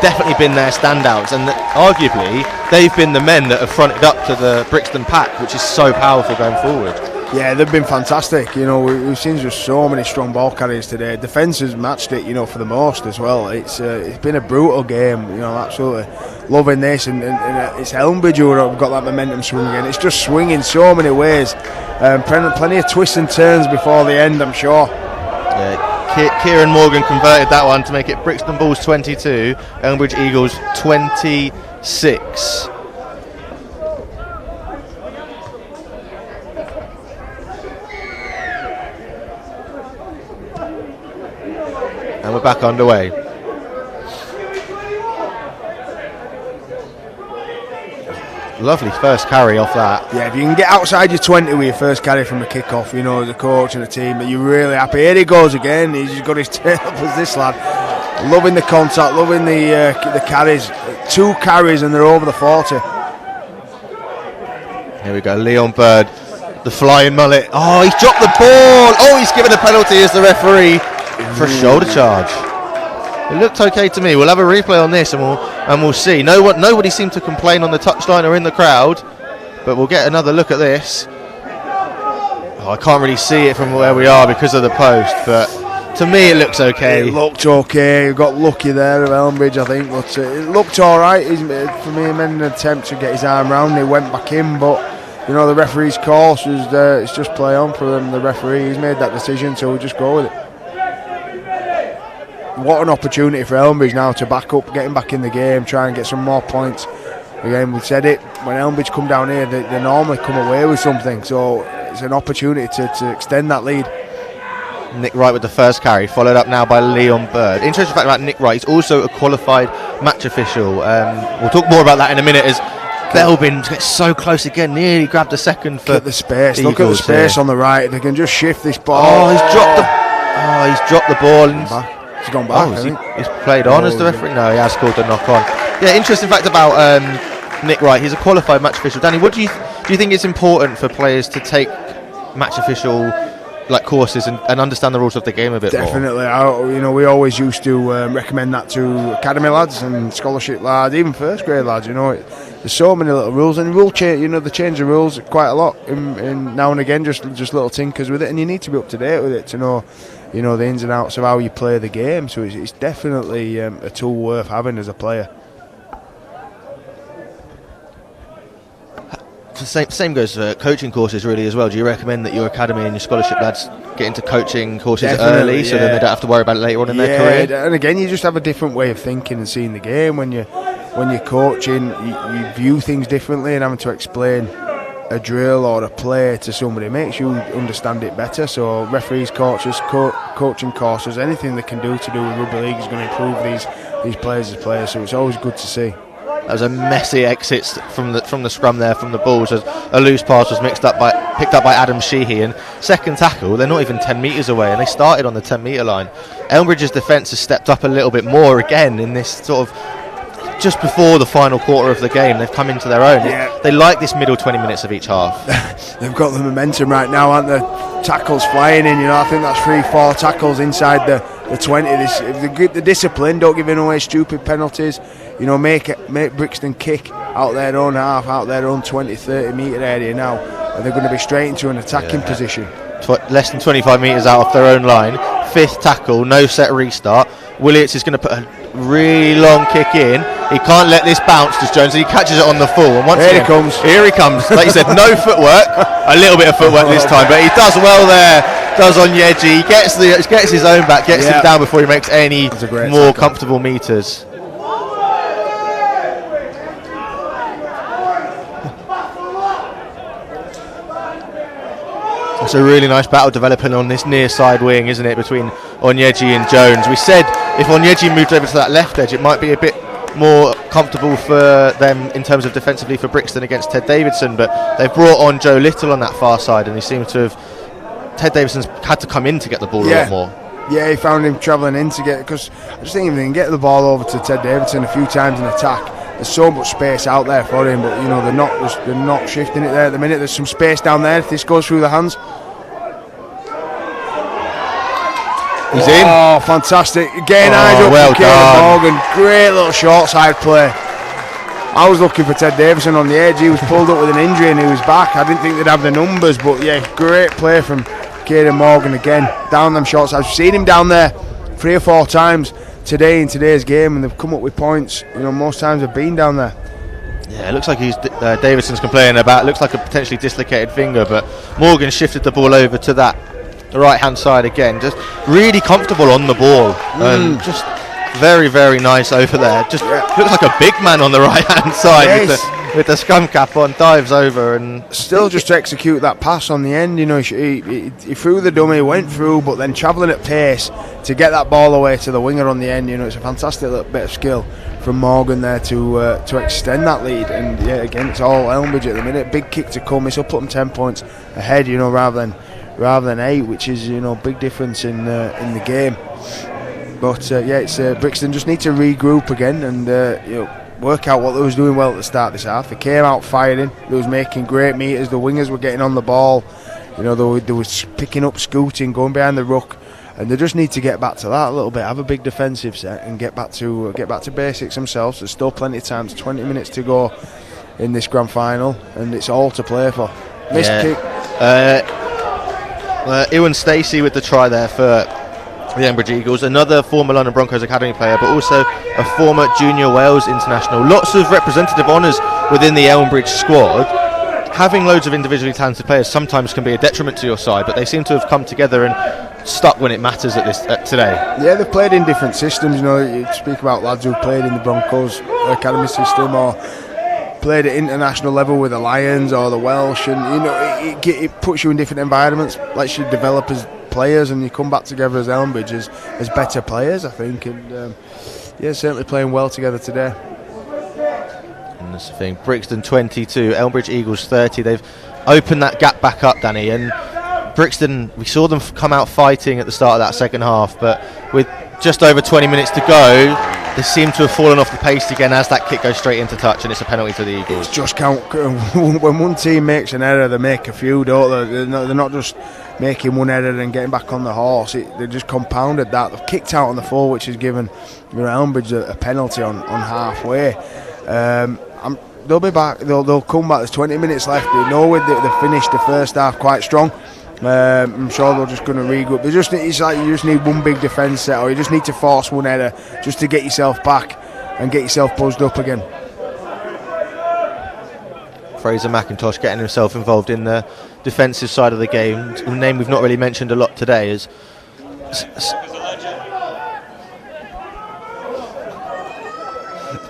definitely been their standouts, and arguably they've been the men that have fronted up to the Brixton pack, which is so powerful going forward. Yeah, they've been fantastic. We've seen just so many strong ball carriers today. Defence has matched it, for the most as well. It's been a brutal game. Absolutely loving this, and it's Elmbridge who have got that momentum swing again. It's just swinging so many ways. Plenty of twists and turns before the end, I'm sure. Yeah, Kieran Morgan converted that one to make it Brixton Bulls 22, Elmbridge Eagles 26. And we're back underway. Lovely first carry off that. Yeah, if you can get outside your 20 with your first carry from the kickoff, as a coach and a team, that you're really happy. Here he goes again. He's got his tail up as this lad. Loving the contact, loving the carries. 2 carries and they're over the 40. Here we go, Leon Bird, the flying mullet. Oh, he's dropped the ball. Oh, he's given a penalty as the referee for a shoulder charge. It looked okay to me. We'll have a replay on this and we'll see. Nobody seemed to complain on the touchline or in the crowd, but we'll get another look at this. I can't really see it from where we are because of the post, but to me it looks okay. It looked okay. We got lucky there of Elmbridge, I think, but it looked all right. For me, he made an attempt to get his arm round. He went back in, but the referee's call is it's just play on for them. The referee, he's made that decision, so we'll just go with it. what an opportunity for Elmbridge now to back up, getting back in the game, try and get some more points. Again, we said it, when Elmbridge come down here, they normally come away with something, so it's an opportunity to extend that lead. Nick Wright with the first carry, followed up now by Leon Bird. Interesting fact about Nick Wright, he's also a qualified match official. We'll talk more about that in a minute, as Belbin gets so close again, nearly grabbed a second for Look at the space, Eagles. look at the space on the right, they can just shift this ball. Oh, he's dropped the ball. And he's gone back, I think. He's played on as the referee? No, he has called the knock on. Yeah, interesting fact about Nick Wright, he's a qualified match official. Danny, what do you think it's important for players to take match official courses and understand the rules of the game a bit more? Definitely. We always used to recommend that to academy lads and scholarship lads, even first grade lads. There's so many little rules, and rule change. They change the rules quite a lot in now and again, just little tinkers with it, and you need to be up to date with it to know the ins and outs of how you play the game. So it's definitely a tool worth having as a player. Same goes for coaching courses really as well. Do you recommend that your academy and your scholarship lads get into coaching courses early, so then they don't have to worry about it later on in their career? And again, you just have a different way of thinking and seeing the game when you're coaching. You view things differently, and having to explain a drill or a play to somebody makes you understand it better. So referees, coaches, coaching courses, anything they can do to do with rugby league is going to improve these players as players. So it's always good to see. That was a messy exit from the scrum there from the Bulls, as a loose pass was picked up by Adam Sheehy, and second tackle, they're not even 10 metres away, and they started on the 10 metre line. Elmbridge's defence has stepped up a little bit more again in this sort of just before the final quarter of the game. They've come into their own. Yeah. They like this middle 20 minutes of each half. They've got the momentum right now, aren't they? Tackles flying in, I think that's 3-4 tackles inside the 20. If they keep the discipline, don't give away stupid penalties, make Brixton kick out their own half, out their own 20-30 metre area now, and they're going to be straight into an attacking position. Less than 25 metres out of their own line, fifth tackle, no set restart. Williams is going to put a really long kick in. He can't let this bounce, does Jones, and he catches it on the full. And once Here he comes. Like you said, no footwork, a little bit of footwork this time, but he does well there. Does Onyeji. He gets his own back, gets him down before he makes any more comfortable metres. It's a really nice battle developing on this near side wing, isn't it, between Onyeji and Jones. We said if Onyeji moved over to that left edge, it might be a bit more comfortable for them in terms of defensively for Brixton against Ted Davidson, but they've brought on Joe Little on that far side, and he seems to have... Ted Davidson's had to come in to get the ball a lot more. Yeah, he found him travelling in to get... Because I just think if they can get the ball over to Ted Davidson a few times in attack, there's so much space out there for him, but they're not shifting it there at the minute. There's some space down there if this goes through the hands. He's in. Oh, fantastic. Again, eyes up well for Kieran Morgan. Great little short side play. I was looking for Ted Davidson on the edge. He was pulled up with an injury and he was back. I didn't think they'd have the numbers, but yeah, great play from Kieran Morgan again. Down them shots. I've seen him down there 3 or 4 times today in today's game, and they've come up with points. Most times they've been down there. Yeah, it looks like Davidson's complaining about, looks like a potentially dislocated finger, but Morgan shifted the ball over to the right hand side again, just really comfortable on the ball, and just very, very nice over there. Just looks like a big man on the right hand side with the scum cap on, dives over and still just to execute that pass on the end. He threw the dummy, went through, but then travelling at pace to get that ball away to the winger on the end. It's a fantastic little bit of skill from Morgan there to extend that lead. And yeah, again, it's all Elmbridge at the minute. Big kick to come. This will put them 10 points ahead, rather than 8, which is big difference in the game. But it's Brixton just need to regroup again and work out what they was doing well at the start of this half. They came out firing. They was making great meters. The wingers were getting on the ball. They was picking up, scooting, going behind the ruck, and they just need to get back to that a little bit. Have a big defensive set and get back to basics themselves. There's still plenty of time. 20 minutes to go in this grand final, and it's all to play for. Missed kick. Ewan Stacey with the try there for the Elmbridge Eagles, another former London Broncos Academy player, but also a former Junior Wales international. Lots of representative honours within the Elmbridge squad. Having loads of individually talented players sometimes can be a detriment to your side, but they seem to have come together and stuck when it matters today. Yeah, they've played in different systems. You know, you speak about lads who played in the Broncos academy system or played at international level with the Lions or the Welsh, and you know it puts you in different environments, lets you develop as players, and you come back together as Elmbridge as better players, I think. And yeah, certainly playing well together today. And that's the thing. Brixton 22, Elmbridge Eagles 30. They've opened that gap back up, Danny, and Brixton, we saw them come out fighting at the start of that second half, but with just over 20 minutes to go, they seem to have fallen off the pace again as that kick goes straight into touch, and it's a penalty to the Eagles. It's just count. When one team makes an error, they make a few, don't they? They're not just making one error and getting back on the horse. They just compounded that. They've kicked out on the full, which has given Elmbridge a penalty on halfway. They'll be back. They'll come back. There's 20 minutes left. They know they've finished the first half quite strong. I'm sure they're just going to regroup. It's like you just need one big defence set, or you just need to force one error just to get yourself back and get yourself buzzed up again. Fraser McIntosh getting himself involved in the defensive side of the game. A name we've not really mentioned a lot today is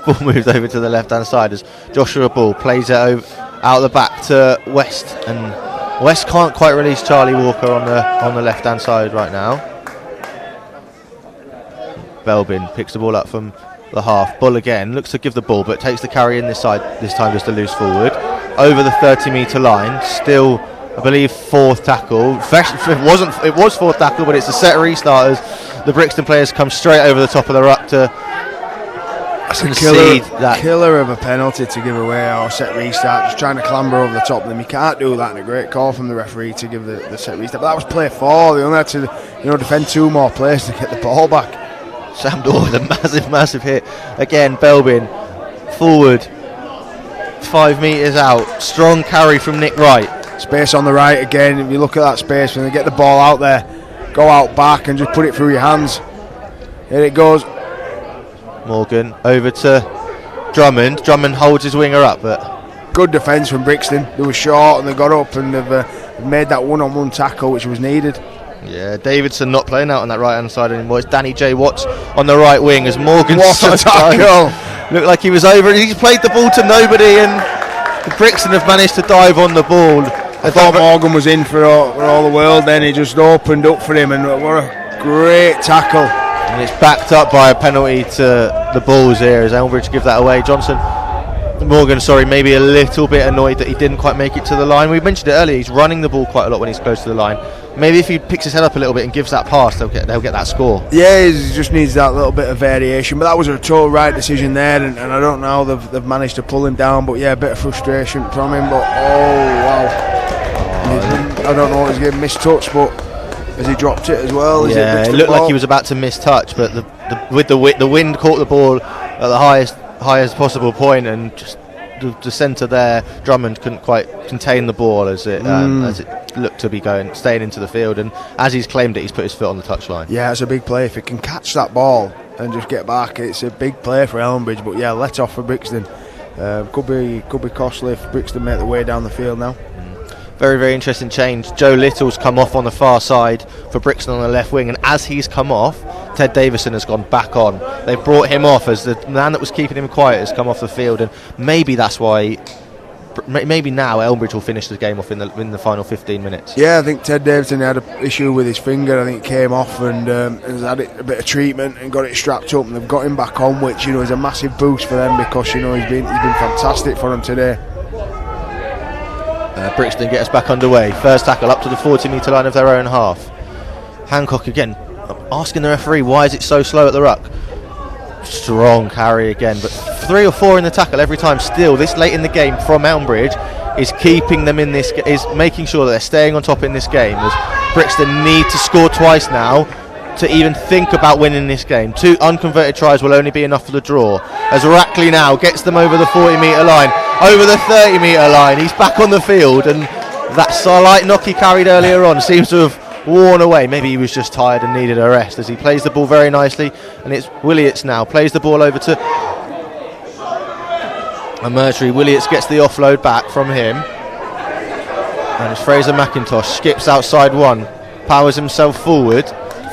ball moved over to the left hand side as Joshua Ball plays it over out the back to West, and West can't quite release Charlie Walker on the left hand side right now. Belbin picks the ball up from the half. Bull again looks to give the ball, but takes the carry in this side, this time just a loose forward over the 30-metre line. Still, I believe, fourth tackle. It was fourth tackle, but it's a set restart as the Brixton players come straight over the top of the ruck to concede that killer of a penalty to give away, or set restart, just trying to clamber over the top of them. You can't do that, and a great call from the referee to give the set restart. But that was play 4. They only had to defend 2 more players to get the ball back. Sam Dorr with a massive hit. Again, Belbin forward, 5 metres out. Strong carry from Nick Wright. Space on the right again. If you look at that space, when they get the ball out there, go out back and just put it through your hands. Here it goes. Morgan over to Drummond. Drummond holds his winger up, but good defence from Brixton. They were short and they got up and they've made that one-on-one tackle which was needed. Yeah, Davidson not playing out on that right hand side anymore. It's Danny J. Watts on the right wing as Morgan. What a tackle! Looked like he was over. He's played the ball to nobody, and Brixton have managed to dive on the ball. I thought Morgan was in for all the world. Then he just opened up for him, and what a great tackle! And it's backed up by a penalty to the Bulls here as Elmbridge give that away. Morgan, maybe a little bit annoyed that he didn't quite make it to the line. We mentioned it earlier, he's running the ball quite a lot when he's close to the line. Maybe if he picks his head up a little bit and gives that pass, they'll get that score. Yeah, he just needs that little bit of variation. But that was a total right decision there, and I don't know how they've managed to pull him down. But yeah, a bit of frustration from him. But oh wow, I don't know what he's getting mistouched, but as he dropped it as well. Yeah, it looked like he was about to miss-touch, but the wind caught the ball at the highest possible point, and just the centre there, Drummond couldn't quite contain the ball as it looked to be staying into the field, and as he's claimed it, he's put his foot on the touchline. Yeah, it's a big play. If he can catch that ball and just get back, it's a big play for Elmbridge. But yeah, let off for Brixton. Could be costly if Brixton make their way down the field now. Very, very interesting change. Joe Little's come off on the far side for Brixton on the left wing, and as he's come off, Ted Davison has gone back on. They've brought him off as the man that was keeping him quiet has come off the field, and maybe that's why. Maybe now Elmbridge will finish the game off in the final 15 minutes. Yeah, I think Ted Davison had an issue with his finger. I think it came off and has had a bit of treatment and got it strapped up, and they've got him back on, which is a massive boost for them because he's been fantastic for them today. Brixton get us back underway. First tackle up to the 40-metre line of their own half. Hancock again asking the referee why is it so slow at the ruck. Strong carry again, but 3 or 4 in the tackle every time. Still, this late in the game from Elmbridge is keeping them in this, is making sure that they're staying on top in this game, as Brixton need to score twice now to even think about winning this game. 2 unconverted tries will only be enough for the draw, as Rackley now gets them over the 40-metre line, over the 30-metre line. He's back on the field, and that slight knock he carried earlier on seems to have worn away. Maybe he was just tired and needed a rest, as he plays the ball very nicely, and it's Williots now plays the ball over to Mercury. Williots gets the offload back from him, and it's Fraser McIntosh skips outside one, powers himself forward.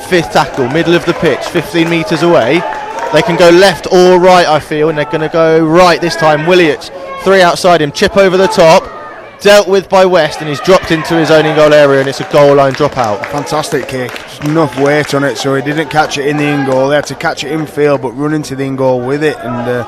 5th tackle, middle of the pitch, 15 metres away. They can go left or right, I feel, and they're going to go right this time. Williams, 3 outside him, chip over the top, dealt with by West, and he's dropped into his own in-goal area, and it's a goal line dropout. Fantastic kick, just enough weight on it so he didn't catch it in the in-goal. They had to catch it in field but run into the in-goal with it, and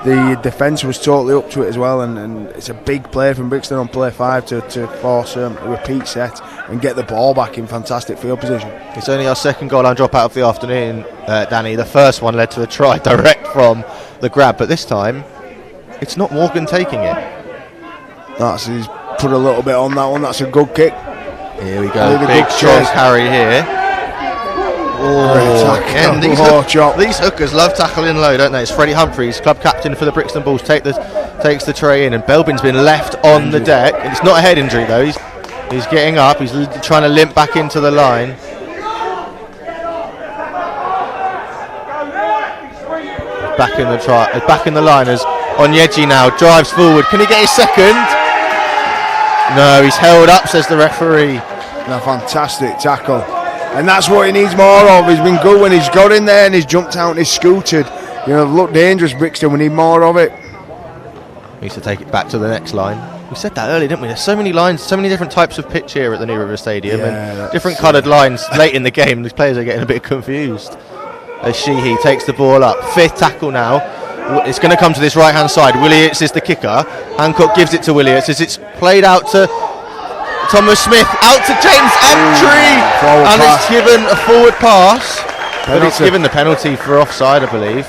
the defence was totally up to it as well, and it's a big play from Brixton on play 5 to force a repeat set and get the ball back in fantastic field position. It's only our second goal line dropout of the afternoon, Danny. The first one led to a try direct from the grab, but this time it's not Morgan taking it. He's put a little bit on that one. That's a good kick. Here we go, big strong carry here. Again, these hookers love tackling low, don't they? It's Freddie Humphreys, club captain for the Brixton Bulls, takes the tray in, and Belbin's been left on the deck. And it's not a head injury though. He's getting up. He's trying to limp back into the line. Back in the line as Onyeji now drives forward. Can he get his second? No, he's held up, says the referee. A fantastic tackle, and that's what he needs more of. He's been good when he's got in there and he's jumped out and he's scooted. Look dangerous, Brixton. We need more of it. We need to take it back to the next line. We said that earlier, didn't we? There's so many lines, so many different types of pitch here at the New River Stadium, and different coloured lines late in the game. These players are getting a bit confused. As Sheehy takes the ball up, 5th tackle now. It's going to come to this right hand side. Williams is the kicker. Hancock gives it to Williams as it's played out to Thomas Smith, out to James Entry, and it's given a forward pass, but it's given the penalty for offside, I believe.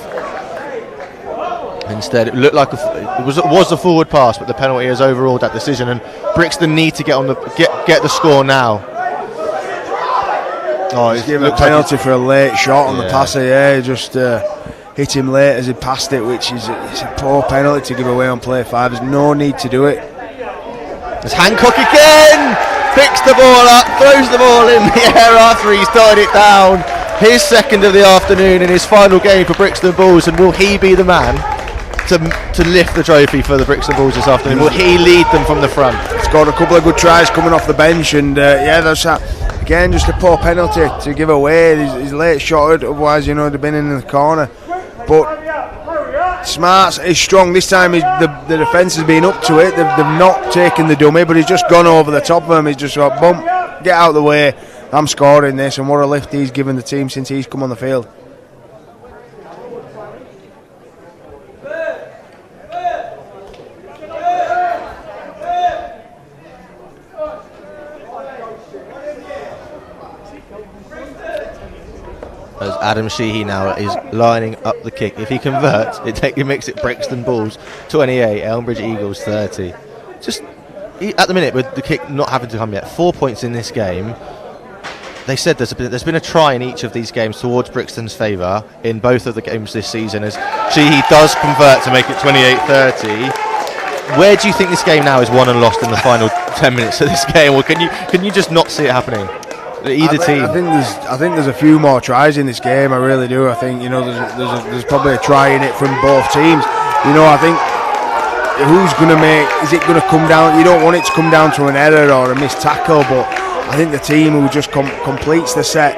Instead, it looked like it was a forward pass, but the penalty has overruled that decision, and Brixton need to get the score now. He's given a penalty for a late shot on the passer. Yeah, just hit him late as he passed it, which is it's a poor penalty to give away on play 5. There's no need to do it. As Hancock again picks the ball up, throws the ball in the air after he's dotted it down. His second of the afternoon in his final game for Brixton Bulls, and will he be the man to lift the trophy for the Brixton Bulls this afternoon? Will he lead them from the front? Scored a couple of good tries coming off the bench, and that's that. Again, just a poor penalty to give away. He's late shotted, otherwise they'd have been in the corner. But Smarts is strong this time. The defence has been up to it. They've not taken the dummy, but he's just gone over the top of him. He's just got bump, get out of the way. I'm scoring this, and what a lift he's given the team since he's come on the field. As Adam Sheehy now is lining up the kick. If he converts, it makes it Brixton Bulls 28, Elmbridge Eagles 30. Just at the minute, with the kick not having to come yet, 4 points in this game. They said there's been a try in each of these games towards Brixton's favour in both of the games this season, as Sheehy does convert to make it 28-30. Where do you think this game now is won and lost in the final 10 minutes of this game, or can you just not see it happening? Either team. I think there's a few more tries in this game. I really do. I think there's probably a try in it from both teams. I think who's going to make? Is it going to come down? You don't want it to come down to an error or a missed tackle, but I think the team who just completes the set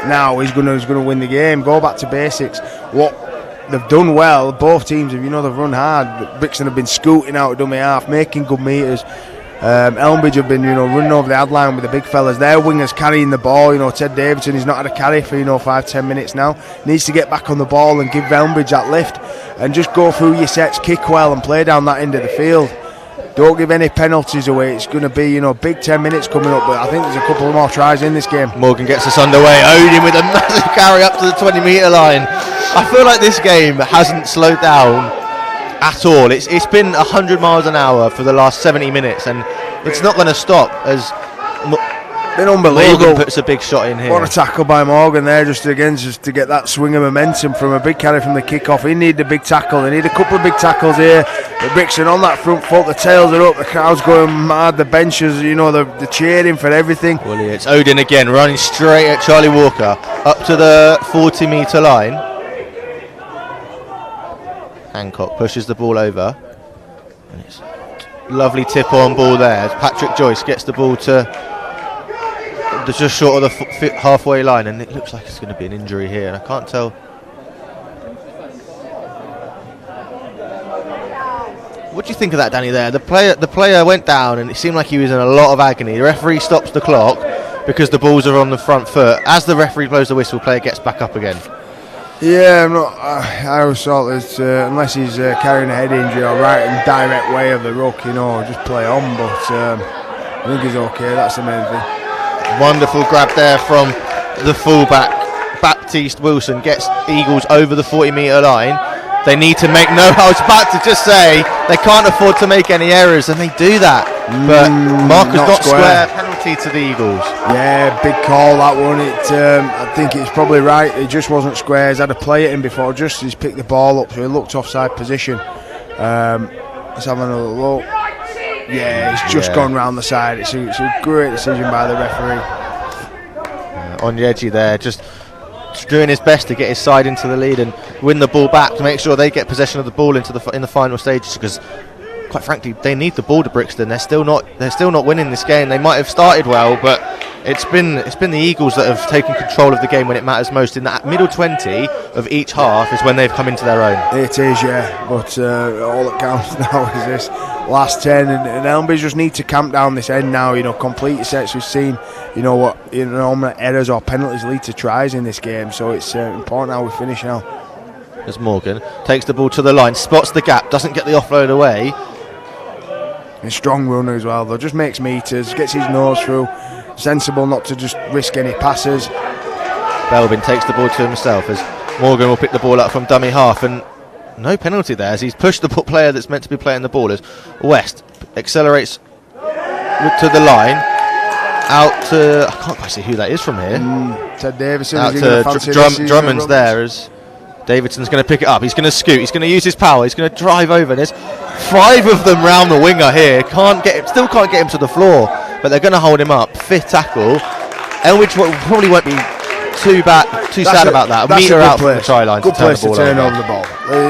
now is going to win the game. Go back to basics. What they've done well. Both teams have they've run hard. Brixton have been scooting out of dummy half, making good meters. Elmbridge have been running over the ad line with the big fellas. Their wingers carrying the ball. Ted Davidson, he's not had a carry for 5-10 minutes now. Needs to get back on the ball and give Elmbridge that lift and just go through your sets, kick well and play down that end of the field. Don't give any penalties away. It's going to be big 10 minutes coming up, but I think there's a couple of more tries in this game. Morgan gets us underway. Odin with a massive carry up to the 20-metre line. I feel like this game hasn't slowed down at all. It's been 100 miles an hour for the last 70 minutes, and it's not going to stop as been unbelievable. Morgan puts a big shot in here. What a tackle by Morgan there, just to get that swing of momentum from a big carry from the kickoff. He needed a big tackle. They need a couple of big tackles here. But Brixton on that front foot, the tails are up, the crowd's going mad, the benches, they're cheering for everything. Well, it's Odin again, running straight at Charlie Walker, up to the 40-metre line. Hancock pushes the ball over, and it's lovely tip on ball there as Patrick Joyce gets the ball to just short of the halfway line, and it looks like it's going to be an injury here, and I can't tell. What do you think of that, Danny? There, the player went down, and it seemed like he was in a lot of agony. The referee stops the clock because the balls are on the front foot. As the referee blows the whistle, player gets back up again. Yeah, I'm not. I always thought that unless he's carrying a head injury or right in direct way of the ruck, just play on. But I think he's okay. That's the main thing. Wonderful grab there from the fullback. Baptiste Wilson gets Eagles over the 40-metre line. They need to make I was about to just say they can't afford to make any errors, and they do that. But marker's not square. Penalty to the Eagles. Yeah, big call that one. I think it's probably right. It just wasn't square. He's had a play at him before. Just he's picked the ball up, so he looked offside position. Let's have another look. Yeah, he's just gone round the side. It's a great decision by the referee. On the edgy there, just doing his best to get his side into the lead and win the ball back to make sure they get possession of the ball in the final stages, because quite frankly they need the ball to Brixton. They're still not winning this game. They might have started well, but it's been the Eagles that have taken control of the game when it matters most. In that middle 20 of each half is when they've come into their own. It is, yeah, but all that counts now is this last 10, and Elmbridge just need to camp down this end now. Complete sets. We've seen normal errors or penalties lead to tries in this game, so it's important how we finish now. As Morgan takes the ball to the line, spots the gap, doesn't get the offload away. A strong runner as well, though, just makes meters, gets his nose through, sensible not to just risk any passes. Belbin takes the ball to himself as Morgan will pick the ball up from dummy half, and no penalty there as he's pushed the player that's meant to be playing the ball. As West accelerates to the line, out to, I can't quite see who that is from here. Ted Davidson. Out to Drummond's there as Davidson's going to pick it up. He's going to scoot. He's going to use his power. He's going to drive over. There's 5 of them round the winger here. Still can't get him to the floor, but they're going to hold him up. 5th tackle. Elmbridge probably won't be too sad about that. A metre out from the try line. Good place to turn over the ball.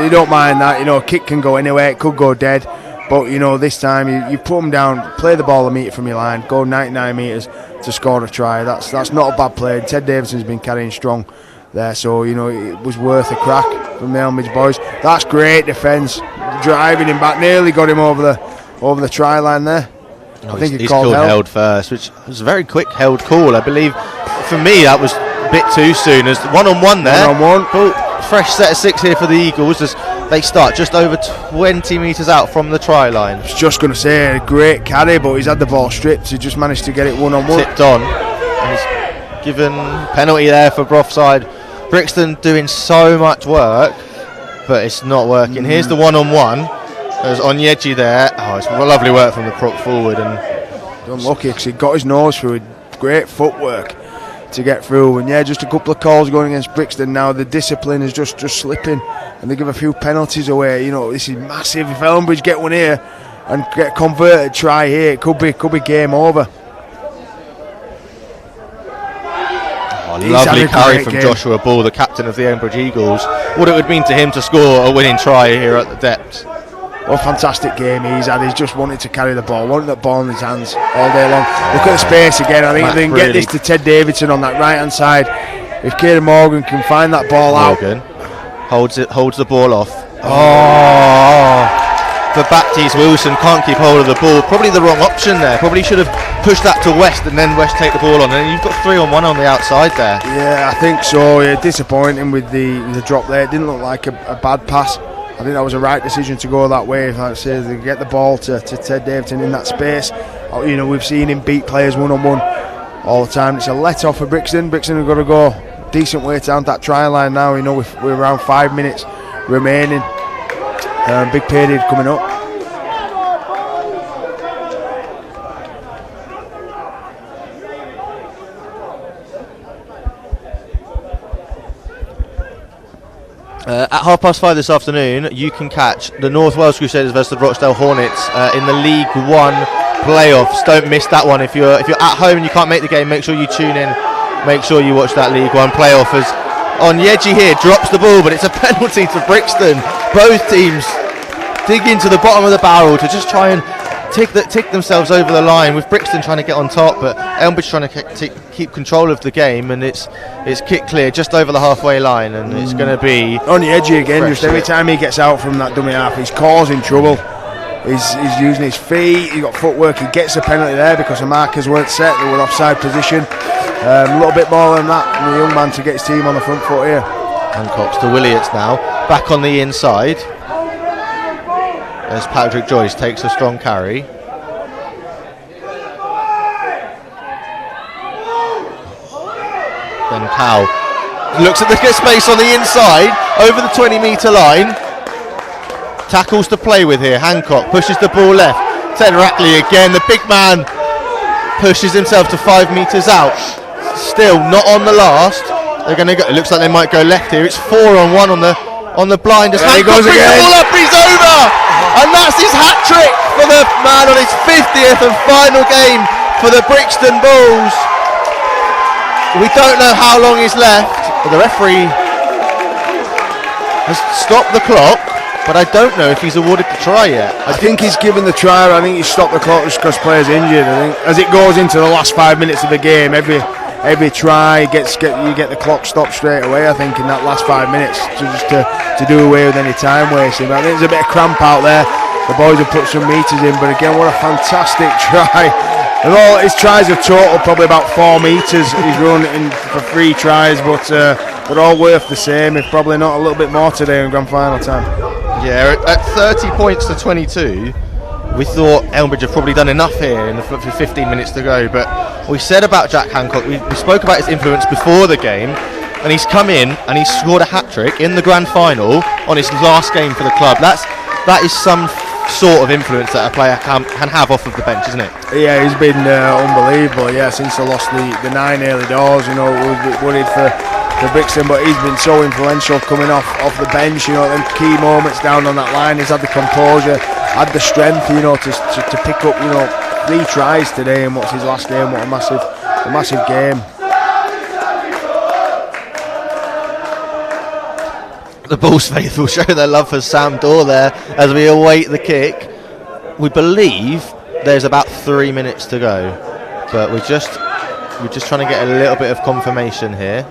You don't mind that. A kick can go anywhere. It could go dead. But this time you put them down, play the ball a metre from your line, go 99 metres to score a try. That's not a bad play. Ted Davidson's been carrying strong there, so it was worth a crack from the Elmbridge boys. That's great defence, driving him back, nearly got him over the try line there. I think he's called held first, which was a very quick held call. I believe for me that was a bit too soon. As one-on-one there. One-on-one. Cool. Fresh set of 6 here for the Eagles as they start just over 20 metres out from the try line. I was just going to say, a great carry, but he's had the ball stripped. He just managed to get it one-on-one. Tipped on. And he's given penalty there for offside. Brixton doing so much work, but it's not working. Here's the one-on-one. There's Onyeji there. Oh, it's lovely work from the prop forward. And unlucky because he got his nose through. Great footwork to get through. And just a couple of calls going against Brixton now. The discipline is just slipping, and they give a few penalties away. This is massive. If Elmbridge get one here and get converted try here, it could be game over. Lovely carry from Joshua Ball, the captain of the Elmbridge Eagles. What it would mean to him to score a winning try here at the depths. What a fantastic game he's had. He's just wanted to carry the ball, wanted that ball in his hands all day long. Look at the space again. I think if they can get this to Ted Davidson on that right hand side, if Kieran Morgan can find that ball Morgan holds the ball off. For Baptiste Wilson, can't keep hold of the ball. Probably the wrong option there. Probably should have pushed that to West and then West take the ball on. And you've got 3-on-1 on the outside there. Yeah, I think so. Yeah, disappointing with the drop there. It didn't look like a bad pass. I think that was a right decision to go that way. Like I say, they get the ball to Ted Davidson in that space. We've seen him beat players one-on-one all the time. It's a let off for Brixton. Brixton have got to go decent way down that try line now. We're around 5 minutes remaining. Big period coming up. At 5:30 this afternoon, you can catch the North Wales Crusaders versus the Rochdale Hornets in the League One playoffs. Don't miss that one. If you're at home and you can't make the game, make sure you tune in. Make sure you watch that League One playoff. As Onyeji here drops the ball, but it's a penalty to Brixton. Both teams dig into the bottom of the barrel to just try and tick themselves over the line, with Brixton trying to get on top, but Elmbridge trying to keep control of the game, and it's kick clear just over the halfway line, and it's going to be on the edge again. Just every time he gets out from that dummy half, he's causing trouble. He's using his feet, he got footwork, he gets a penalty there because the markers weren't set, they were offside position. A little bit more than that from the young man to get his team on the front foot here. Hancock's to Williots now, back on the inside as Patrick Joyce takes a strong carry. Then Powell looks at the space on the inside over the 20-metre line. Tackles to play with here. Hancock pushes the ball left. Ted Rackley again. The big man pushes himself to 5 metres out. Still not on the last. They're going to go. It looks like they might go left here. It's 4-on-1 on the blind. As Hancock brings the ball up, he's over, and that's his hat trick for the man on his 50th and final game for the Brixton Bulls. We don't know how long is left. The referee has stopped the clock, but I don't know if he's awarded the try yet. I think he's given the try. I think he's stopped the clock just because players injured. I think as it goes into the last 5 minutes of the game, every try you get the clock stopped straight away. I think in that last 5 minutes to do away with any time wasting. I think there's a bit of cramp out there. The boys have put some meters in, but again, what a fantastic try. And all his tries are total probably about 4 meters. He's run in for 3 tries, but they're all worth the same, if probably not a little bit more today in grand final time. Yeah, at 30 points to 22, we thought Elmbridge have probably done enough here in the 15 minutes to go. But we said about Jack Hancock, we spoke about his influence before the game, and he's come in and he's scored a hat-trick in the grand final on his last game for the club. That is some sort of influence that a player can have off of the bench, isn't it? Yeah, he's been unbelievable. Yeah, since they lost the 9 early doors, you know, we were a bit worried for Brixton, but he's been so influential coming off the bench. You know, them key moments down on that line. He's had the composure, had the strength, you know, to pick up, you know, 3 tries today. And what's his last game? What a massive game. The Bulls faithful show their love for Sam Dorr there as we await the kick. We believe there's about 3 minutes to go, but we're just trying to get a little bit of confirmation here.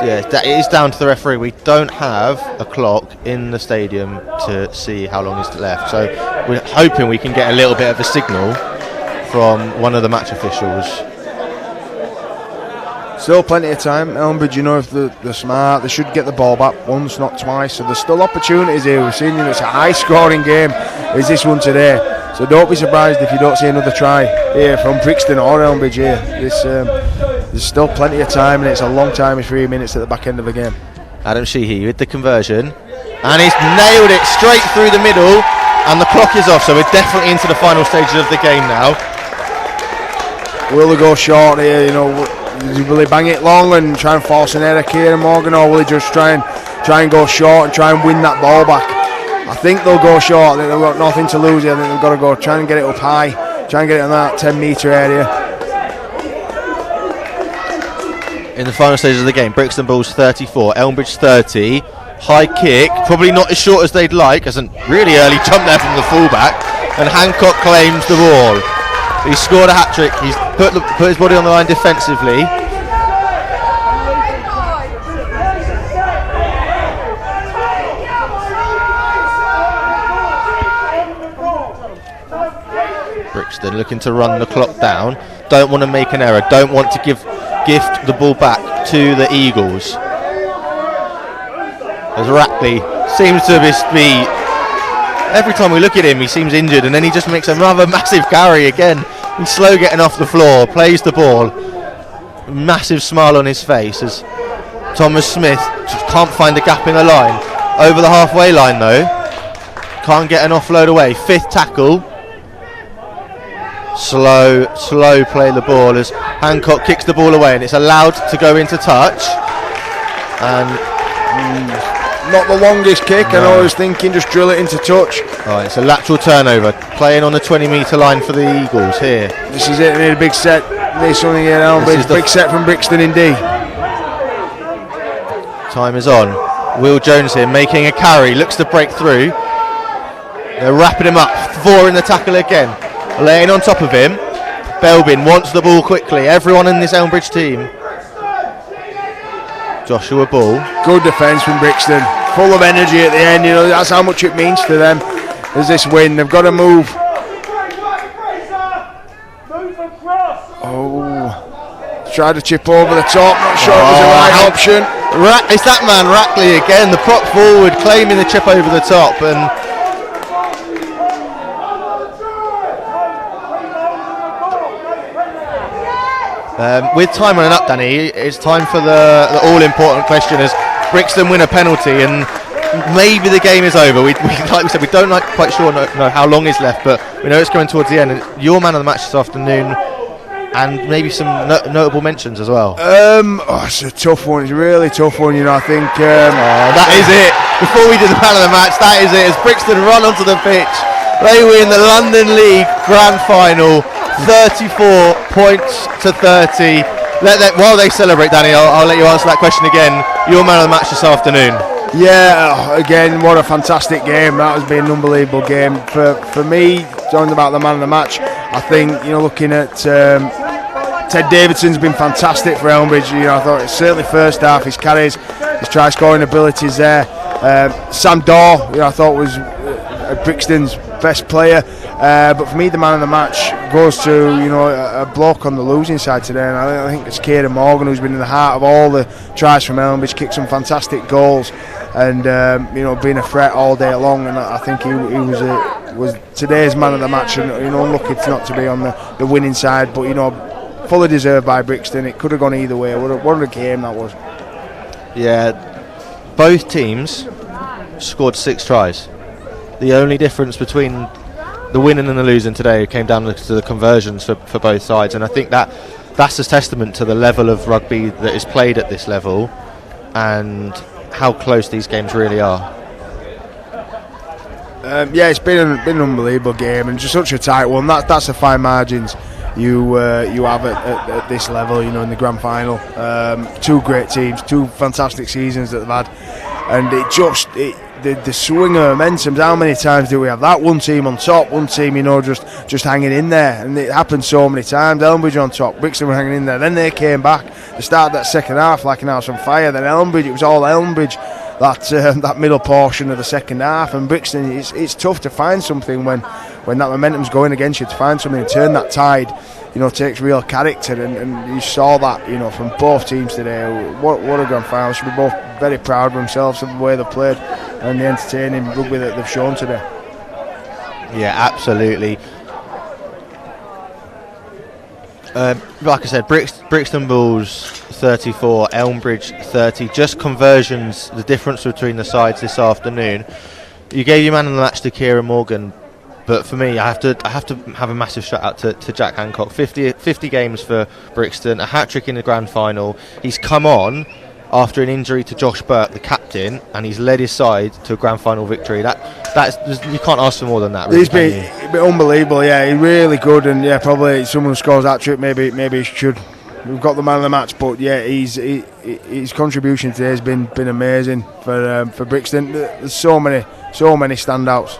Yeah, it is down to the referee. We don't have a clock in the stadium to see how long is left, so we're hoping we can get a little bit of a signal from one of the match officials. Still plenty of time. Elmbridge, you know, if they're smart, they should get the ball back once, not twice. So there's still opportunities here. We've seen, you know, it's a high-scoring game. Is this one today? So don't be surprised if you don't see another try here from Brixton or Elmbridge here. There's still plenty of time, and it's a long time in 3 minutes at the back end of the game. Adam Sheehy with the conversion, and he's nailed it straight through the middle, and the clock is off. So we're definitely into the final stages of the game now. Will they go short here? You know, will he bang it long and try and force an error, Kieran Morgan, or will he just try and go short and try and win that ball back? I think they'll go short. I think they've got nothing to lose here. I think they've got to go try and get it up high, try and get it in that 10-metre area. In the final stages of the game, Brixton Bulls 34, Elmbridge 30. High kick, probably not as short as they'd like, as a really early jump there from the fullback, and Hancock claims the ball. He's scored a hat-trick, he's put his body on the line defensively. Brixton looking to run the clock down, don't want to make an error, don't want to gift the ball back to the Eagles. As Rackley seems to be, every time we look at him he seems injured, and then he just makes another massive carry again. He's slow getting off the floor, plays the ball, massive smile on his face as Thomas Smith just can't find the gap in the line. Over the halfway line though, can't get an offload away. 5th tackle. Slow play the ball as Hancock kicks the ball away, and it's allowed to go into touch. And not the longest kick, no. And I was thinking just drill it into touch. Alright, it's a lateral turnover, playing on the 20-metre line for the Eagles here. This is it, they need a big set. There's something here now, big set from Brixton indeed. Time is on. Will Jones here making a carry, looks to break through. They're wrapping him up, 4 in the tackle again. Laying on top of him, Belbin wants the ball quickly. Everyone in this Elmbridge team. Joshua Ball. Good defence from Brixton. Full of energy at the end. You know, that's how much it means to them. There's this win. They've got to move. Oh, tried to chip over the top. Not sure it was the right option. It's that man Rackley again, the prop forward, claiming the chip over the top. And with time running up, Danny, it's time for the all-important question: as Brixton win a penalty, and maybe the game is over. We like we said, we don't quite sure know how long is left, but we know it's going towards the end. And your man of the match this afternoon, and maybe some notable mentions as well. It's a tough one. It's a really tough one. You know, I think that is it. Before we do the man of the match, that is it. As Brixton run onto the pitch, they win the London League Grand Final, 34 points to 30. While they celebrate, Danny, I'll let you answer that question again. Your man of the match this afternoon. Yeah, again, what a fantastic game. That has been an unbelievable game. For me, talking about the man of the match, I think, you know, looking at Ted Davidson's been fantastic for Elmbridge. You know, I thought certainly first half, his carries, his try scoring abilities there. Sam Daw, you know, I thought was Brixton's best player. But for me, the man of the match goes to, you know, a bloke on the losing side today, and I think it's Kieran Morgan, who's been in the heart of all the tries from Elmbridge, kicked some fantastic goals, and you know, been a threat all day long. And I think he was today's man of the match, and you know, unlucky not to be on the winning side, but you know, fully deserved by Brixton. It could have gone either way. What a game that was. Yeah, both teams scored 6 tries. The only difference between the winning and the losing today came down to the conversions for both sides, and I think that's a testament to the level of rugby that is played at this level and how close these games really are. Yeah, it's been an unbelievable game, and just such a tight one. That's the fine margins you have at this level, you know, in the grand final. 2 great teams, 2 fantastic seasons that they've had, and the swing of momentum. How many times do we have that? One team on top, one team, you know, just hanging in there, and it happened so many times. Elmbridge on top, Brixton were hanging in there, then they came back. They started that second half like an house on fire. Then Elmbridge, it was all Elmbridge. That middle portion of the second half, and Brixton, it's tough to find something when that momentum's going against you, to find something to turn that tide. You know, takes real character, and you saw that, you know, from both teams today. What a grand final. Should be both very proud of themselves of the way they've played and the entertaining rugby that they've shown today. Yeah, absolutely. Like I said, Brixton Bulls 34, Elmbridge 30. Just conversions, the difference between the sides this afternoon. You gave your man of the match to Kieran Morgan, but for me, I have to have a massive shout out to Jack Hancock. 50 games for Brixton, a hat trick in the grand final. He's come on after an injury to Josh Burke, the captain, and he's led his side to a grand final victory. That's you can't ask for more than that. Really, he's been unbelievable. Yeah, he's really good, and yeah, probably someone who scores that trick. Maybe he should. We've got the man of the match, but yeah, his contribution today has been amazing for Brixton. There's so many standouts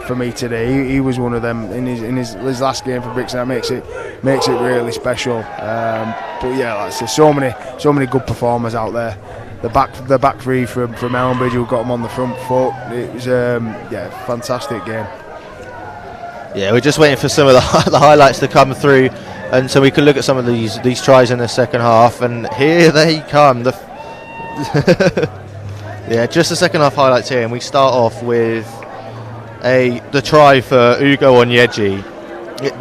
for me today. He was one of them in his last game for Brixton. That makes it really special. But yeah, like I say, so many good performers out there. The back three from Elmbridge, who got him on the front foot. It was fantastic game. Yeah, we're just waiting for some of the highlights to come through, and so we can look at some of these tries in the second half. And here they come. Yeah, just the second half highlights here, and we start off with the try for Ugo Onyeji.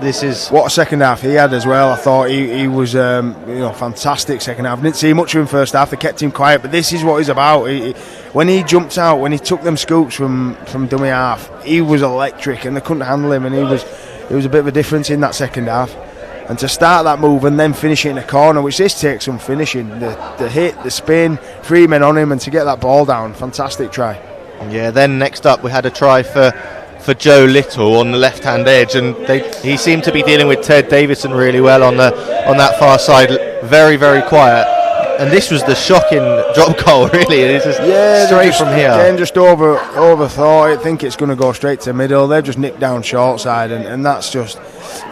This is what a second half he had as well. I thought he was fantastic second half. Didn't see much of him first half. They kept him quiet, but this is what he's about. When he jumped out, when he took them scoops from dummy half, he was electric, and they couldn't handle him. And it was a bit of a difference in that second half. And to start that move and then finish it in a corner, which this takes some finishing, the hit, the spin, 3 men on him, and to get that ball down, fantastic try. Yeah. Then next up, we had a try for Joe Little on the left-hand edge, and he seemed to be dealing with Ted Davidson really well on that far side. Very, very quiet. And this was the shocking drop goal, really. It's just straight from here. Again, just overthought it. Think it's going to go straight to middle. They've just nipped down short side, and that's just,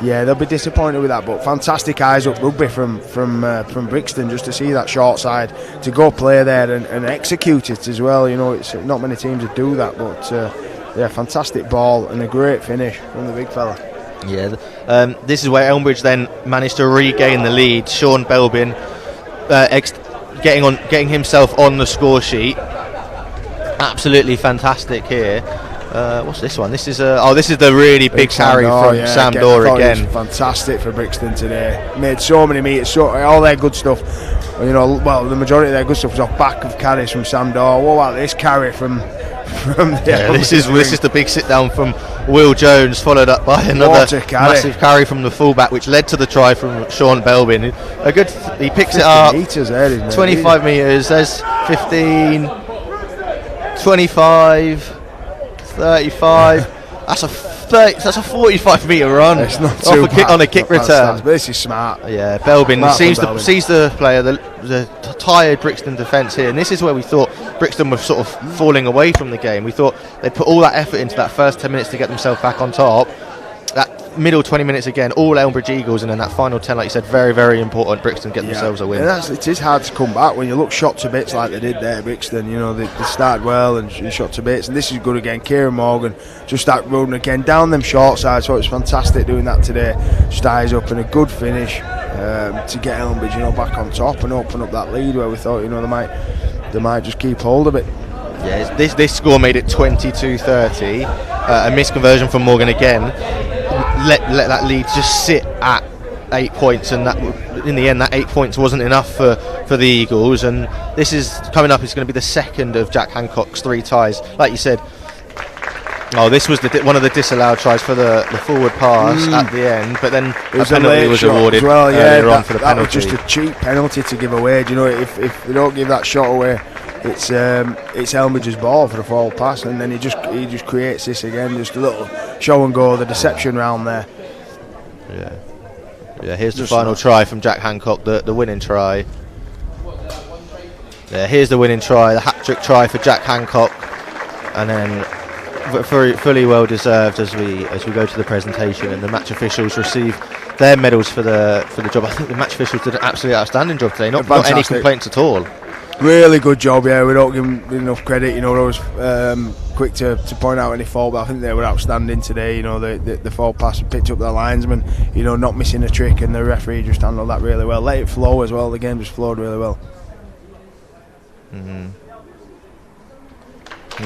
they'll be disappointed with that. But fantastic eyes up rugby from Brixton, just to see that short side, to go play there and execute it as well. You know, it's not many teams that do that, but fantastic ball and a great finish from the big fella. Yeah, this is where Elmbridge then managed to regain the lead. Sean Belbin getting himself on the score sheet. Absolutely fantastic here. What's this one? This is the really big carry from Sam Dorr again. Fantastic for Brixton today. Made so many meters, all their good stuff. You know, well, the majority of their good stuff was off back of carries from Sam Dorr. What about this carry from this is the big sit down from Will Jones, followed up by another massive carry from the fullback, which led to the try from Sean Belbin. He picks it up. Meters there, 25 metres. There's 15, 25, 35. That's a 45 metre run. It's not too bad, on a kick return. But this is smart. Yeah, Belbin sees the player, the tired Brixton defence here, and this is where we thought Brixton were sort of falling away from the game. We thought they'd put all that effort into that first 10 minutes to get themselves back on top. That middle 20 minutes again, all Elmbridge Eagles, and then that final 10, like you said, very, very important. Brixton get themselves a win. It is hard to come back when you look shot to bits like they did there, Brixton. You know, they started well and shot to bits, and this is good again. Kieran Morgan just start running again down them short sides, so it was fantastic doing that today. Just eyes up and a good finish to get Elmbridge, back on top and open up that lead where we thought, they might just keep hold of it. Yeah, this score made it 22-30. A misconversion from Morgan again. Let that lead just sit at 8 points, and that in the end that 8 points wasn't enough for the Eagles. And this is coming up. It's going to be the second of Jack Hancock's 3 ties. Like you said, this was one of the disallowed tries for the forward pass at the end, but then a penalty was awarded earlier on for the penalty. That was just a cheap penalty to give away. Do you know, if they don't give that shot away, it's Elmbridge's ball for the forward pass, and then he just creates this again, just a little show and go, the deception round there. Yeah. Here's the final try from Jack Hancock, the winning try. Yeah, here's the winning try, the hat-trick try for Jack Hancock, and then fully well deserved as we go to the presentation, and the match officials receive their medals for the job. I think the match officials did an absolutely outstanding job today. Not any complaints at all. Really good job, we don't give them enough credit. They're always quick to point out any fault, but I think they were outstanding today. The forward pass picked up their linesman, not missing a trick, and the referee just handled that really well. Let it flow as well. The game just flowed really well. Mm-hmm.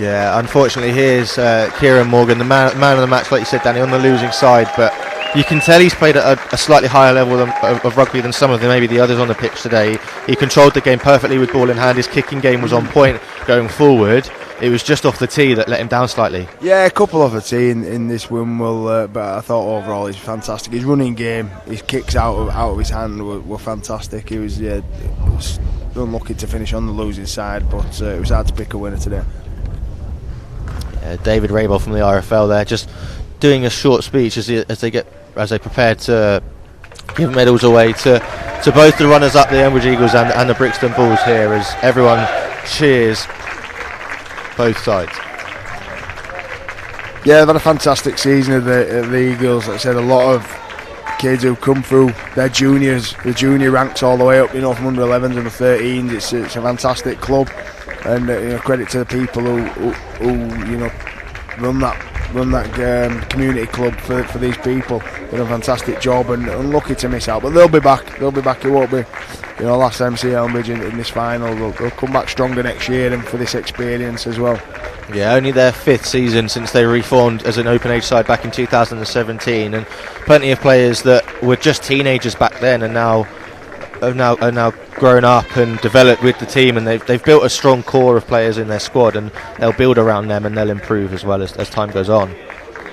Yeah, unfortunately here's Kieran Morgan, the man of the match, like you said, Danny, on the losing side, but you can tell he's played at a slightly higher level of rugby than some of maybe the others on the pitch today. He controlled the game perfectly with ball in hand. His kicking game was on point going forward. It was just off the tee that let him down slightly. Yeah, a couple off the tee in this win, but I thought overall he's fantastic. His running game, his kicks out of his hand were fantastic. He was unlucky to finish on the losing side, but it was hard to pick a winner today. David Rabel from the RFL there, just doing a short speech as they prepare to give medals away to both the runners up, the Elmbridge Eagles and the Brixton Bulls here, as everyone cheers both sides. Yeah, they've had a fantastic season of the Eagles. Like I said, a lot of kids who've come through their juniors, the junior ranks all the way up, from under 11s and the 13s. It's a fantastic club, and credit to the people who run that community club for these people. Did a fantastic job, and unlucky to miss out, but they'll be back. It won't be last time see Elmbridge in this final. They'll come back stronger next year, and for this experience as well. Yeah, only their 5th season since they reformed as an open age side back in 2017, and plenty of players that were just teenagers back then and are now grown up and developed with the team, and they've built a strong core of players in their squad, and they'll build around them and they'll improve as well as time goes on.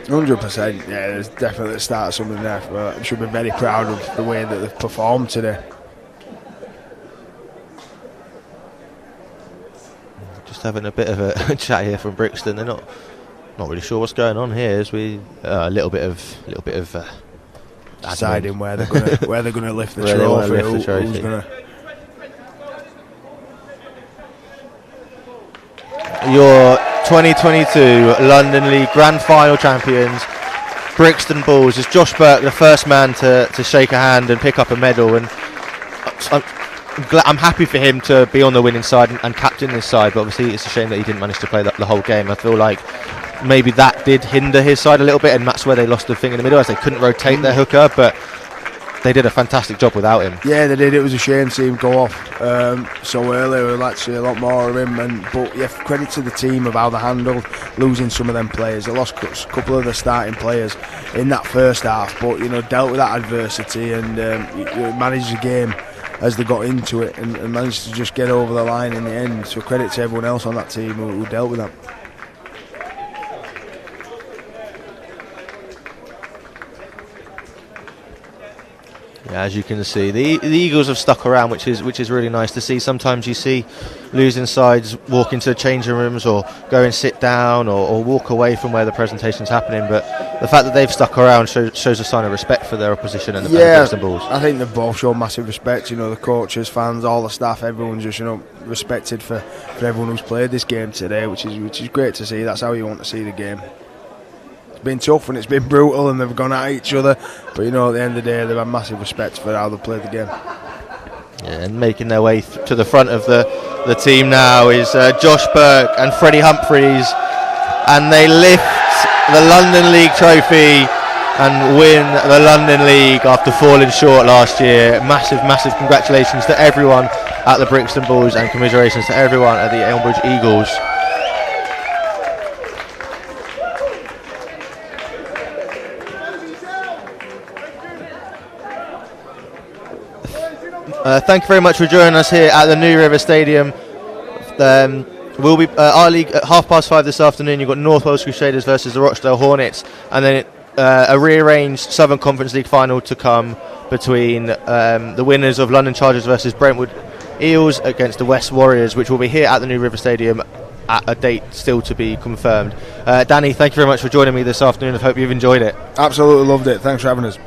100%. Yeah, there's definitely the start of something there. I should be very proud of the way that they've performed today. Just having a bit of a chat here from Brixton. They're not really sure what's going on here. As we a little bit of deciding where they're going to lift the trophy. Who's going to your 2022 London League Grand Final champions, Brixton Bulls. Is Josh Burke the first man to shake a hand and pick up a medal? And I'm happy for him to be on the winning side and captain this side, but obviously it's a shame that he didn't manage to play the whole game. I feel like maybe that did hinder his side a little bit, and that's where they lost the thing in the middle, as they couldn't rotate their hooker, but they did a fantastic job without him. Yeah, they did. It was a shame to see him go off so early. We'd like to see a lot more of him. But yeah, credit to the team of how they handled losing some of them players. They lost a couple of the starting players in that first half, but dealt with that adversity and managed the game as they got into it and managed to just get over the line in the end. So credit to everyone else on that team who dealt with that. Yeah, as you can see, the Eagles have stuck around, which is really nice to see. Sometimes you see losing sides walk into the changing rooms or go and sit down or walk away from where the presentation's happening, but the fact that they've stuck around shows a sign of respect for their opposition and the Brixton Bulls. I think they've both shown massive respect. The coaches, fans, all the staff, everyone's just respected for everyone who's played this game today, which is great to see. That's how you want to see the game. It's been tough and it's been brutal and they've gone at each other, but at the end of the day they've had massive respect for how they played the game. Yeah, and making their way to the front of the team now is Josh Burke and Freddie Humphreys, and they lift the London League trophy and win the London League after falling short last year. Massive congratulations to everyone at the Brixton Bulls and commiserations to everyone at the Elmbridge Eagles. Thank you very much for joining us here at the New River Stadium. We'll be our league at 5:30 this afternoon. You've got North Wales Crusaders versus the Rochdale Hornets, and then a rearranged Southern Conference League final to come between the winners of London Chargers versus Brentwood Eels against the West Warriors, which will be here at the New River Stadium at a date still to be confirmed. Danny, thank you very much for joining me this afternoon. I hope you've enjoyed it. Absolutely loved it. Thanks for having us.